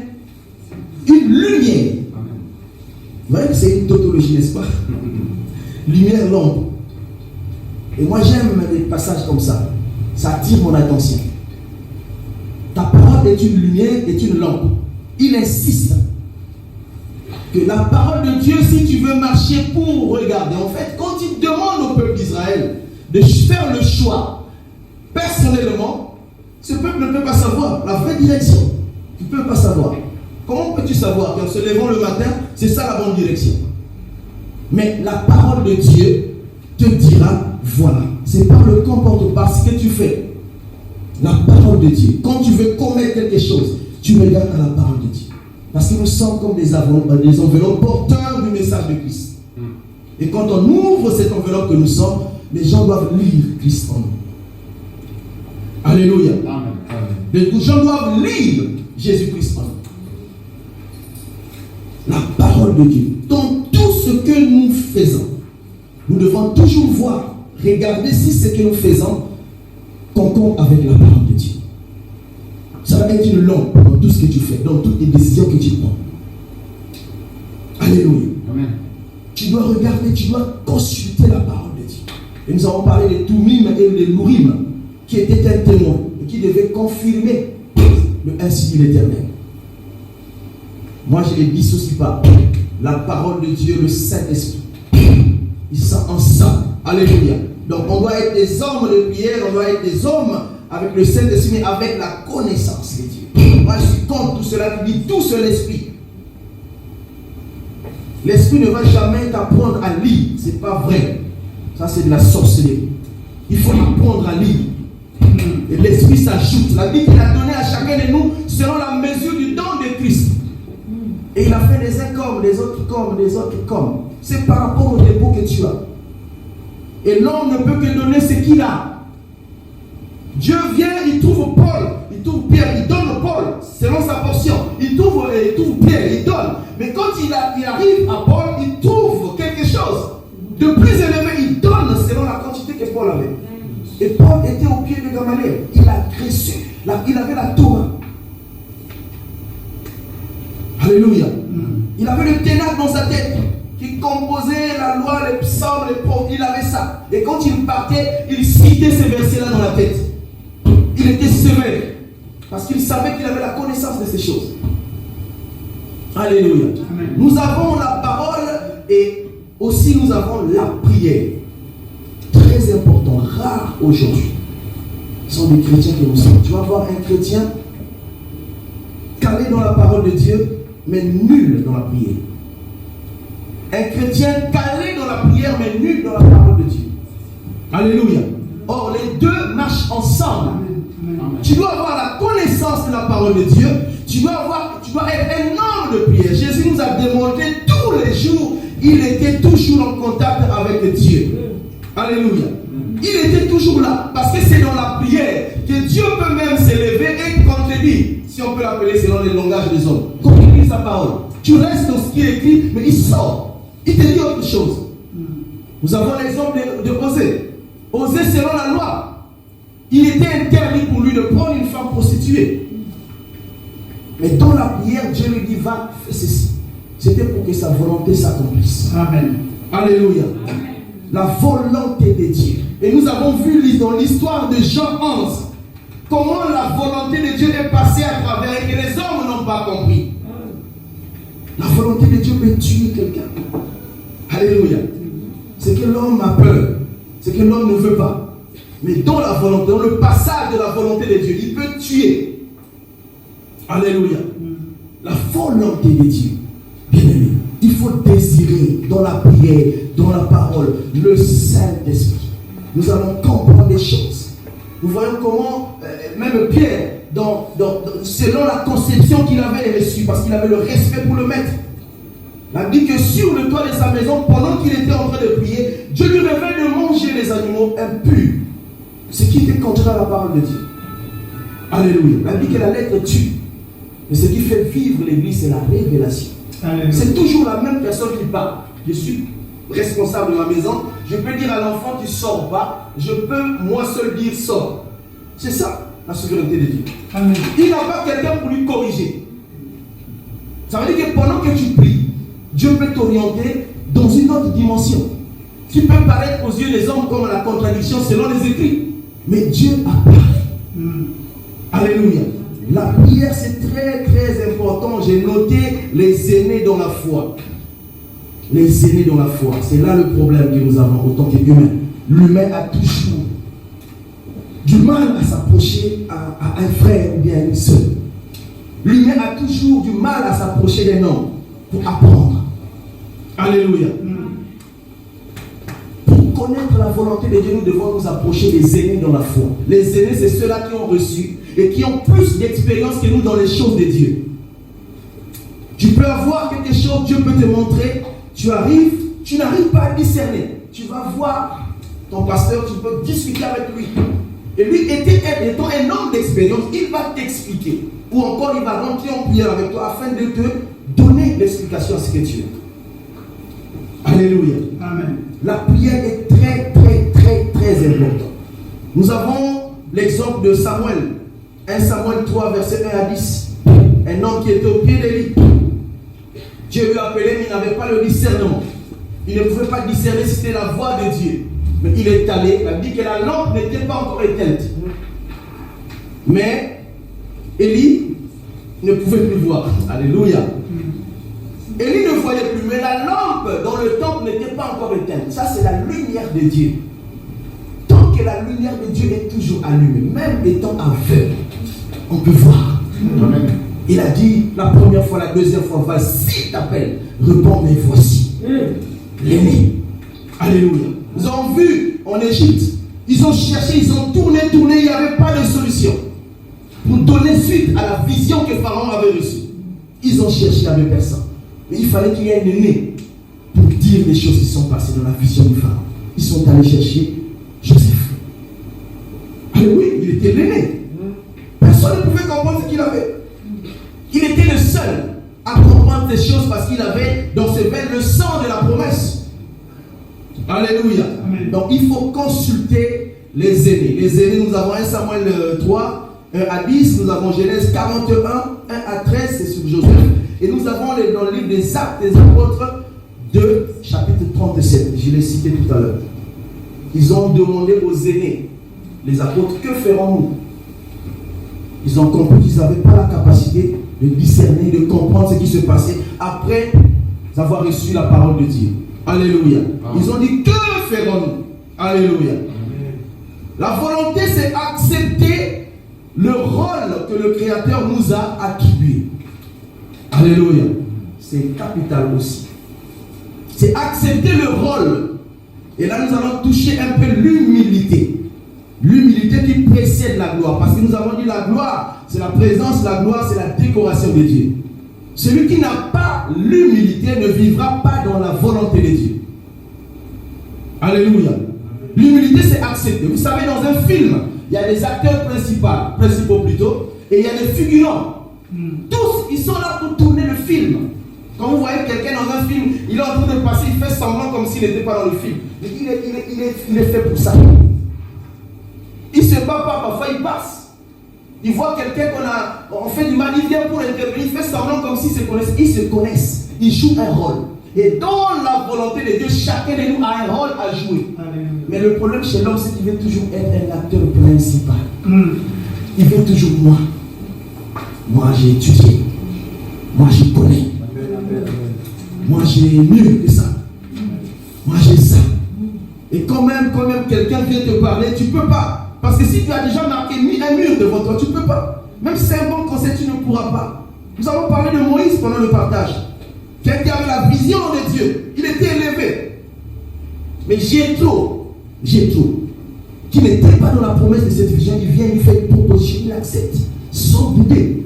Une lumière. Amen. Vous voyez que c'est une tautologie, n'est-ce pas? Lumière, lampe. Et moi j'aime des passages comme ça. Ça attire mon attention. Ta parole est une lumière, est une lampe. Il insiste que la parole de Dieu, si tu veux marcher pour regarder, en fait, quand il demande au peuple d'Israël de faire le choix personnellement, ce peuple ne peut pas savoir la vraie direction. Tu ne peux pas savoir. Comment peux-tu savoir qu'en se levant le matin, c'est ça la bonne direction? Mais la parole de Dieu te dira, voilà, c'est par le comportement, par ce que tu fais. La parole de Dieu. Quand tu veux commettre quelque chose, tu regardes à la parole de Dieu. Parce que nous sommes comme des enveloppes porteurs du message de Christ. Et quand on ouvre cette enveloppe que nous sommes, les gens doivent lire Christ en nous. Alléluia. Amen. Les gens doivent lire Jésus-Christ en nous. La parole de Dieu. Dans tout ce que nous faisons, nous devons toujours voir, regarder si ce que nous faisons concorde avec la parole de Dieu. Ça va être une lampe dans tout ce que tu fais, dans toutes les décisions que tu prends. Alléluia. Amen. Tu dois regarder, tu dois consulter la parole de Dieu. Et nous avons parlé des Toumim et des Lourim, qui étaient un témoin et qui devaient confirmer le ainsi dit l'Éternel. Moi, je ne les dissocie pas. La parole de Dieu, le Saint-Esprit, ils sont ensemble. Alléluia. Donc, on doit être des hommes de prière, on doit être des hommes avec le Saint-Esprit, mais avec la connaissance de Dieu. Moi, je suis contre tout cela qui dit tout seul l'Esprit. L'Esprit ne va jamais t'apprendre à lire. Ce n'est pas vrai. Ça, c'est de la sorcellerie. Il faut apprendre à lire. Et l'Esprit s'ajoute. La Bible qu'il a donné à chacun de nous selon la mesure du don de Christ. Et il a fait les uns comme, les autres comme, les autres comme. C'est par rapport au dépôt que tu as. Et l'homme ne peut que donner ce qu'il a. Dieu vient, il trouve Paul, il trouve Pierre, il donne Paul selon sa portion. Il trouve Pierre, il donne. Mais quand il arrive à Paul, il trouve quelque chose de plus élevé, il donne selon la quantité que Paul avait. Et Paul était au pied de Gamaliel. Il a reçu, il avait la Torah. Alléluia. Il avait le ténèbre dans sa tête. qui composait la loi, les psaumes, les prophètes, il avait ça. Et quand il partait, il citait ces versets-là dans la tête. Il était sévère. Parce qu'il savait qu'il avait la connaissance de ces choses. Alléluia. Amen. Nous avons la parole et aussi nous avons la prière. Très important, rare aujourd'hui. Ce sont des chrétiens que nous sommes. Tu vas voir un chrétien calé dans la parole de Dieu, mais nul dans la prière. Un chrétien calé dans la prière, mais nul dans la parole de Dieu. Alléluia. Or, les deux marchent ensemble. Amen. Tu dois avoir la connaissance de la parole de Dieu. Tu dois être un homme de prière. Jésus nous a démontré tous les jours, il était toujours en contact avec Dieu. Alléluia. Il était toujours là. Parce que c'est dans la prière que Dieu peut même s'élever et contredire, si on peut l'appeler selon les langages des hommes. Contredire sa parole. Tu restes dans ce qui est écrit, mais il sort. Il te dit autre chose. Nous avons l'exemple de Osée. Osée selon la loi. Il était interdit pour lui de prendre une femme prostituée. Mais dans la prière, Dieu lui dit, va, fais ceci. C'était pour que sa volonté s'accomplisse. Amen. Alléluia. La volonté de Dieu. Et nous avons vu dans l'histoire de Jean 11, comment la volonté de Dieu est passée à travers et que les hommes n'ont pas compris. La volonté de Dieu peut tuer quelqu'un. Alléluia. C'est que l'homme a peur. C'est que l'homme ne veut pas. Mais dans la volonté, dans le passage de la volonté de Dieu, il peut tuer. Alléluia. La volonté de Dieu. Bien aimé, il faut désirer dans la prière, dans la parole, le Saint-Esprit. Nous allons comprendre les choses. Nous voyons comment, même Pierre, selon la conception qu'il avait reçue, parce qu'il avait le respect pour le maître, il dit que sur le toit de sa maison, pendant qu'il était en train de prier, Dieu lui révèle de manger les animaux impurs. Ce qui était contraire à la parole de Dieu. Alléluia. Il dit que la lettre tue. Mais ce qui fait vivre l'église, c'est la révélation. Alléluia. C'est toujours la même personne qui parle. Je suis responsable de ma maison. Je peux dire à l'enfant, tu ne sors pas. Je peux moi seul dire, sors. C'est ça, la souveraineté de Dieu. Amen. Il n'a pas quelqu'un pour lui corriger. Ça veut dire que pendant que tu pries, Dieu peut t'orienter dans une autre dimension. Qui peut paraître aux yeux des hommes comme la contradiction selon les écrits. Mais Dieu a parlé. Alléluia. La prière, c'est très très important. J'ai noté les aînés dans la foi. Les aînés dans la foi. C'est là le problème que nous avons en tant qu'humains. L'humain a toujours du mal à s'approcher à un frère ou bien à une sœur. L'humain a toujours du mal à s'approcher d'un homme pour apprendre. Alléluia. Pour connaître la volonté de Dieu, nous devons nous approcher des aînés dans la foi. Les aînés, c'est ceux-là qui ont reçu et qui ont plus d'expérience que nous dans les choses de Dieu. Tu peux avoir quelque chose, Dieu peut te montrer, tu arrives, tu n'arrives pas à discerner. Tu vas voir ton pasteur, tu peux discuter avec lui. Et lui, étant un homme d'expérience, il va t'expliquer. Ou encore, il va rentrer en prière avec toi afin de te donner l'explication à ce que tu veux. Alléluia. Amen. La prière est très, très, très, très importante. Nous avons l'exemple de Samuel. 1 Samuel 3, verset 1 à 10. Un homme qui était au pied des lits. Dieu lui a appelé, mais il n'avait pas le discernement. Il ne pouvait pas discerner si c'était la voix de Dieu. Mais il est allé, il a dit que la lampe n'était pas encore éteinte. Mais Élie ne pouvait plus voir. Alléluia. Élie ne voyait plus, mais la lampe dans le temple n'était pas encore éteinte. Ça, c'est la lumière de Dieu. Tant que la lumière de Dieu est toujours allumée, même étant aveugle, on peut voir. Amen. Il a dit la première fois, la deuxième fois, voici t'appelle, réponds, mais voici l'aîné. Alléluia. Nous avons vu en Égypte, ils ont cherché, ils ont tourné, il n'y avait pas de solution pour donner suite à la vision que Pharaon avait reçue. Ils ont cherché, il n'y avait personne. Mais il fallait qu'il y ait un aîné pour dire les choses qui sont passées dans la vision du Pharaon. Ils sont allés chercher Joseph. Alléluia, il était l'aîné. Personne ne pouvait comprendre ce qu'il avait. Il était le seul à comprendre ces choses parce qu'il avait dans ses veines le sang de la promesse. Alléluia. Amen. Donc il faut consulter les aînés. Les aînés, nous avons 1 Samuel 3, 1 à 10, nous avons Genèse 41, 1 à 13, c'est sur Joseph. Et nous avons dans le livre des Actes des Apôtres, 2, chapitre 37, je l'ai cité tout à l'heure. Ils ont demandé aux aînés, les apôtres, que ferons-nous? Ils ont compris qu'ils n'avaient pas la capacité de discerner, de comprendre ce qui se passait après avoir reçu la parole de Dieu. Alléluia. Ils ont dit, que ferons-nous? Alléluia. La volonté, c'est accepter le rôle que le Créateur nous a attribué. Alléluia. C'est capital aussi. C'est accepter le rôle. Et là, nous allons toucher un peu l'humilité. L'humilité qui précède la gloire. Parce que nous avons dit la gloire, c'est la présence, la gloire, c'est la décoration de Dieu. Celui qui n'a pas l'humilité ne vivra pas dans la volonté de Dieu. Alléluia. L'humilité, c'est accepter. Vous savez, dans un film, il y a des acteurs principaux plutôt, et il y a des figurants. Tous, ils sont là pour tourner le film. Quand vous voyez quelqu'un dans un film, il est en train de passer, il fait semblant comme s'il n'était pas dans le film. Mais il est fait pour ça. Il se bat pas, parfois il passe. Il voit quelqu'un on fait du mal, il vient pour intervenir, il fait semblant comme s'ils se connaissent. Ils se connaissent, ils jouent un rôle. Et dans la volonté de Dieu, chacun de nous a un rôle à jouer. Mais le problème chez l'homme, c'est qu'il veut toujours être un acteur principal. Il veut toujours moi. Moi j'ai étudié. Moi je connais. Moi j'ai mieux que ça. Moi j'ai ça. Et quand même quelqu'un vient te parler, tu ne peux pas. Parce que si tu as déjà marqué un mur devant toi, tu ne peux pas. Même si c'est un bon conseil, tu ne pourras pas. Nous avons parlé de Moïse pendant le partage. Quelqu'un avait la vision de Dieu. Il était élevé. Mais Jéthro, qui n'était pas dans la promesse de cette vision, il vient, il fait une proposition, il accepte. Sans bouder,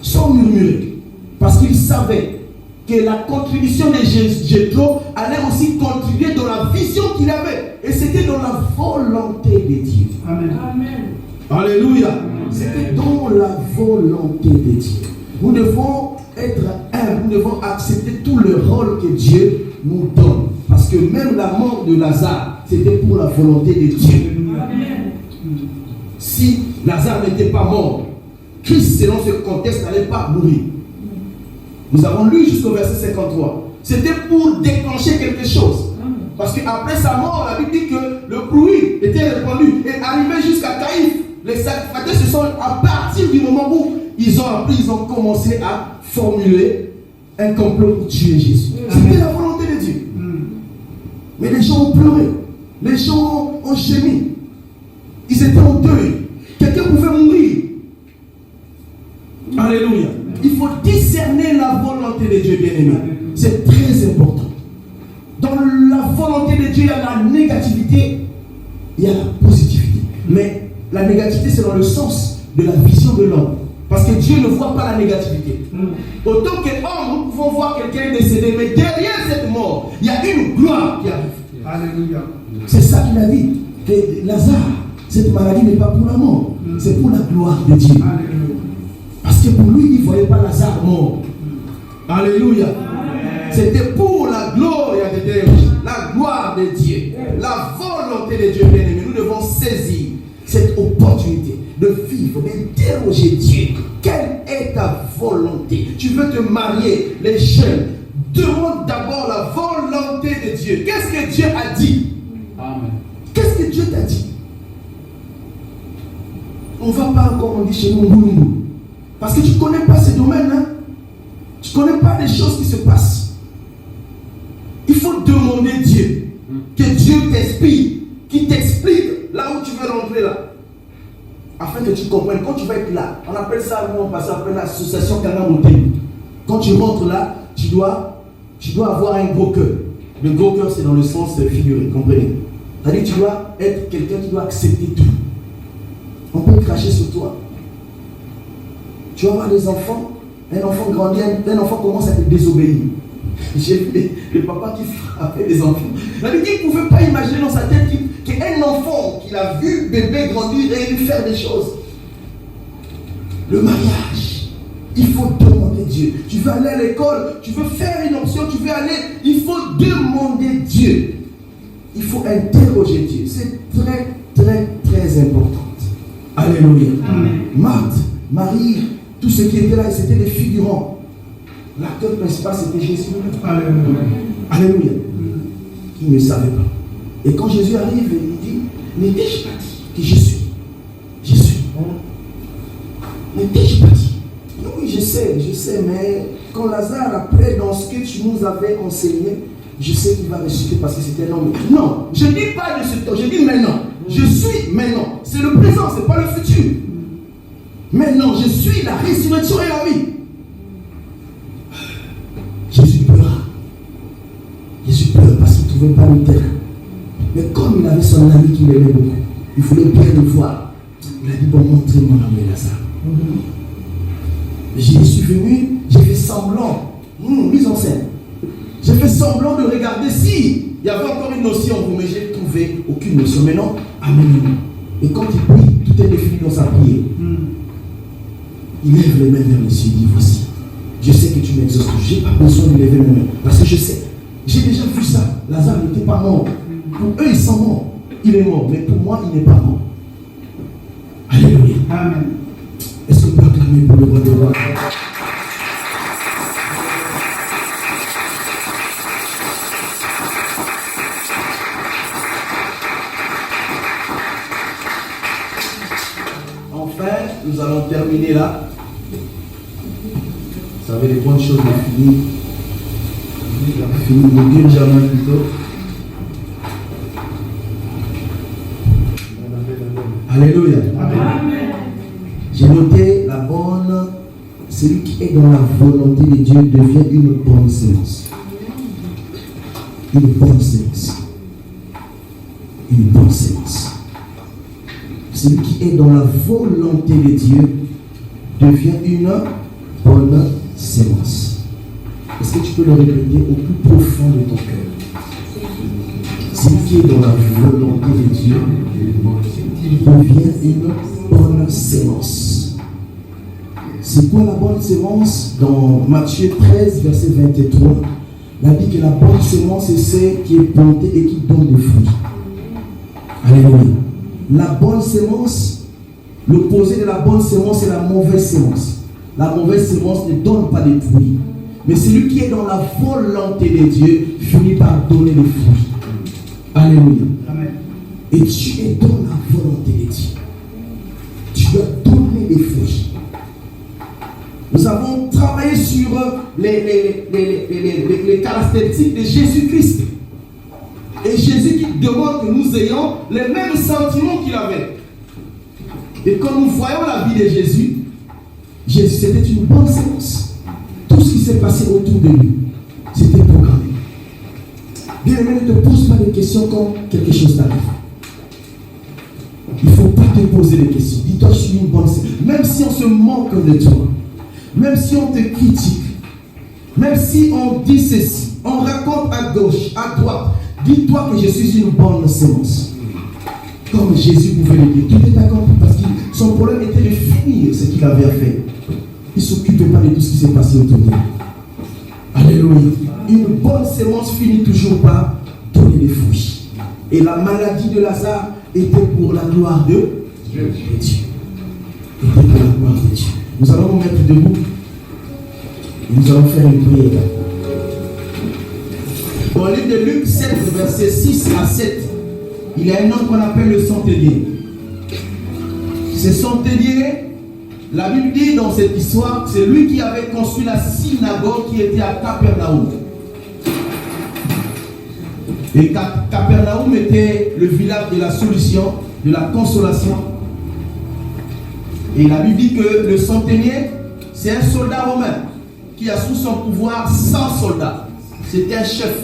sans murmurer. Parce qu'il savait que la contribution de Jéthro allait aussi contribuer dans la vision qu'il avait. Et c'était dans la volonté de Dieu. Amen. Alléluia. C'était dans la volonté de Dieu. Nous devons être humbles, nous devons accepter tout le rôle que Dieu nous donne. Parce que même la mort de Lazare, c'était pour la volonté de Dieu. Amen. Si Lazare n'était pas mort, Christ, selon ce contexte, n'allait pas mourir. Nous avons lu jusqu'au verset 53. C'était pour déclencher quelque chose. Parce qu'après sa mort, la Bible dit que le bruit était répandu et arrivé jusqu'à Caïphe. Les sacrificateurs se sont, à partir du moment où ils ont appris, ils ont commencé à formuler un complot pour tuer Jésus. C'était la volonté de Dieu. Mais les gens ont pleuré. Les gens ont gémi. Ils étaient en deuil. Quelqu'un pouvait mourir. Alléluia. Il faut discerner la volonté de Dieu, bien-aimé. C'est très important. Dans la volonté de Dieu, il y a la négativité, il y a la positivité. Mais la négativité, c'est dans le sens de la vision de l'homme. Parce que Dieu ne voit pas la négativité. Autant qu'homme, nous pouvons voir quelqu'un décédé, mais derrière cette mort, il y a une gloire qui arrive. Alléluia. C'est ça qu'il a dit. Que Lazare, cette maladie n'est pas pour la mort, c'est pour la gloire de Dieu. Alléluia. Parce que pour lui, il ne voyait pas Lazare mort. Alléluia. C'était pour la gloire de Dieu, la gloire de Dieu, la volonté de Dieu, bien-aimé. Nous devons saisir cette opportunité de vivre, d'interroger Dieu. Quelle est ta volonté? Tu veux te marier, les jeunes. Demande d'abord la volonté de Dieu. Qu'est-ce que Dieu a dit? Amen. Qu'est-ce que Dieu t'a dit? On ne va pas, comme on dit chez nous, Mbulungu. Parce que tu ne connais pas ces domaines. Hein? Tu ne connais pas les choses qui se passent. Il faut demander Dieu. Que Dieu t'explique. Qu'il t'explique là où tu veux rentrer là. Afin que tu comprennes. Quand tu vas être là, on appelle ça, nous on passe après l'association Kangamoté. Quand tu rentres là, tu dois avoir un gros cœur. Le gros cœur, c'est dans le sens figuré, comprenez? C'est-à-dire que tu dois être quelqu'un qui doit accepter tout. On peut cracher sur toi. Tu vas avoir des enfants, un enfant grandit, un enfant commence à te désobéir. J'ai vu le papa qui frappait les enfants. Il ne pouvait pas imaginer dans sa tête qu'un enfant qu'il a vu bébé grandir et lui faire des choses. Le mariage, il faut demander Dieu. Tu veux aller à l'école, tu veux faire une option, tu veux aller, il faut demander Dieu. Il faut interroger Dieu. C'est très, très, très important. Alléluia. Marthe, Marie, tous ceux qui étaient là, c'était des figurants. L'acteur principal, c'était Jésus. Alléluia. Il ne savait pas. Et quand Jésus arrive, il dit, n'étais-je pas dit que je suis? Je suis. N'étais-je pas dit? Oui, je sais, mais quand Lazare, après, dans ce que tu nous avais enseigné, je sais qu'il va ressusciter parce que c'était un homme. Non, je ne dis pas de ce temps, je dis maintenant. Je suis maintenant. C'est le présent, ce n'est pas le futur. Maintenant, je suis la résurrection et la vie. Jésus pleura. Jésus pleure parce qu'il ne trouvait pas le terrain. Mais comme il avait son ami qui l'aimait beaucoup, il voulait bien le voir. Il a dit, bon, montrez-moi l'homme Lazare. Je suis venu, j'ai fait semblant. Mise en scène. J'ai fait semblant de regarder si il y avait encore une notion, mais j'ai trouvé aucune notion. Mais non, amen. Et quand il prie, tout est défini dans sa prière. Il lève les mains vers les cieux, il dit, voici, je sais que tu m'exauces. Je n'ai pas besoin de lever mes mains. Parce que je sais, j'ai déjà vu ça. Lazare n'était pas mort. Pour eux, ils sont morts. Il est mort. Mais pour moi, il n'est pas mort. Alléluia. Amen. Est-ce qu'on peut acclamer pour le roi des rois? Enfin, nous allons terminer là. Vous savez, les bonnes choses ont fini. Le Dieu jamais plutôt. Alléluia. Amen. J'ai noté la bonne, celui qui est dans la volonté de Dieu devient une bonne sémence. Une bonne sémence. Une bonne sémence. Celui qui est dans la volonté de Dieu devient une bonne sémence. Est-ce que tu peux le répéter au plus profond de ton cœur? Celui qui est dans la volonté de Dieu devient une bonne sémence. C'est quoi la bonne sémence? Dans Matthieu 13, verset 23, il a dit que la bonne sémence, c'est celle qui est plantée et qui donne des fruits. Alléluia. La bonne sémence, l'opposé de la bonne sémence, c'est la mauvaise sémence. La mauvaise sémence ne donne pas de fruits. Mais celui qui est dans la volonté de Dieu finit par donner des fruits. Alléluia. Amen. Et tu es dans la volonté de Dieu. Tu dois donner des fruits. Nous avons travaillé sur les caractéristiques de Jésus-Christ. Et Jésus qui demande que nous ayons les mêmes sentiments qu'il avait. Et quand nous voyons la vie de Jésus, c'était une bonne séance. Tout ce qui s'est passé autour de lui, c'était programmé. Bien-aimé, ne te pose pas des questions quand quelque chose t'arrive. Il ne faut pas te poser des questions. Dis-toi, je suis une bonne séance. Même si on se moque de toi, même si on te critique, même si on dit ceci, on raconte à gauche, à droite, dis-toi que je suis une bonne séance. Comme Jésus pouvait le dire. Tu es d'accord? Parce que son problème était de finir ce qu'il avait à faire. Il ne s'occupait pas de tout ce qui s'est passé autour de lui. Alléluia. Une bonne sémence finit toujours par donner des fruits. Et la maladie de Lazare était pour la gloire de Dieu. Était pour la gloire de Dieu. Nous allons nous mettre debout. Et nous allons faire une prière. Dans le livre de Luc 7, versets 6 à 7, il y a un homme qu'on appelle le centenier. Ce centenier, la Bible dit dans cette histoire, c'est lui qui avait construit la synagogue qui était à Capernaum. Et Capernaum était le village de la solution, de la consolation. Et la Bible dit que le centenier, c'est un soldat romain qui a sous son pouvoir 100 soldats. C'était un chef.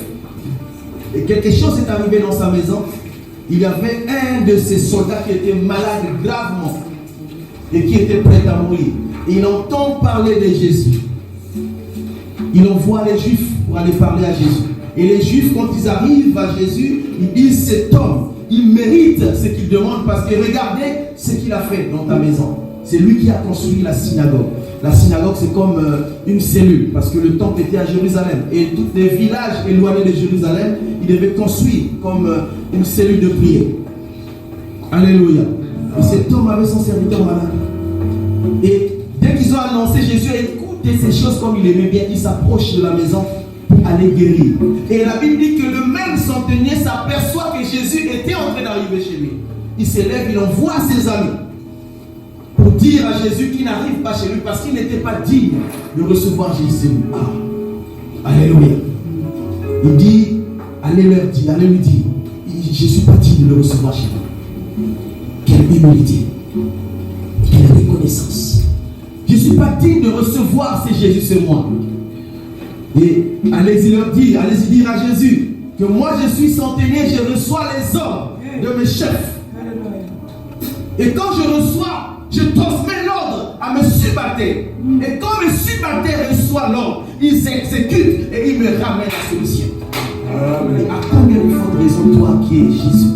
Et quelque chose est arrivé dans sa maison. Il y avait un de ces soldats qui était malade gravement et qui était prêt à mourir. Et il entend parler de Jésus. Il envoie les Juifs pour aller parler à Jésus. Et les Juifs, quand ils arrivent à Jésus, ils disent: cet homme, il mérite ce qu'il demande parce que regardez ce qu'il a fait dans ta maison. C'est lui qui a construit la synagogue. La synagogue, c'est comme une cellule parce que le temple était à Jérusalem. Et tous les villages éloignés de Jérusalem, ils devaient construire comme une cellule de prière. Alléluia. Et cet homme avait son serviteur malade. Et dès qu'ils ont annoncé Jésus a écouté ces choses comme il aimait bien, il s'approche de la maison pour aller guérir. Et la Bible dit que le même centenier s'aperçoit que Jésus était en train d'arriver chez lui. Il s'élève, il envoie ses amis pour dire à Jésus qu'il n'arrive pas chez lui parce qu'il n'était pas digne de recevoir Jésus. Ah, alléluia. Il dit, allez lui dire, je ne suis pas digne de le recevoir chez lui. Quelle humilité, quelle reconnaissance. Je ne suis pas digne de recevoir si Jésus c'est moi. Et allez-y dire à Jésus que moi je suis centenier, je reçois les ordres de mes chefs. Et quand je reçois, je transmets l'ordre à mes subalternes. Et quand mes subalternes reçoivent l'ordre, ils exécutent et ils me ramènent à celui-ci. Et à combien de fois de raison toi qui es Jésus?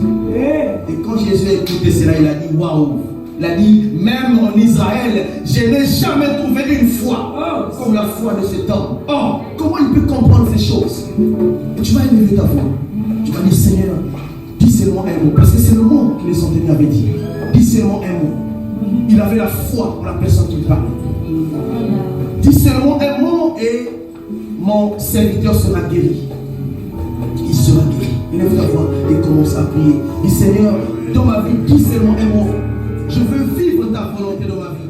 Et quand Jésus a écouté cela, il a dit waouh. Il a dit, même en Israël, je n'ai jamais trouvé une foi comme la foi de cet homme. Oh, comment il peut comprendre ces choses? Et tu vas élever ta voix. Tu vas dire, Seigneur, dis seulement un mot. Parce que c'est le mot que les centeniers avaient dit. Dis seulement un mot. Il avait la foi pour la personne qui parlait. Dis seulement un mot et mon serviteur sera guéri. Il sera guéri. Élève ta voix et commence à prier. Dis, Seigneur, dans ma vie, dis seulement un mot. Je veux vivre ta volonté dans ma vie.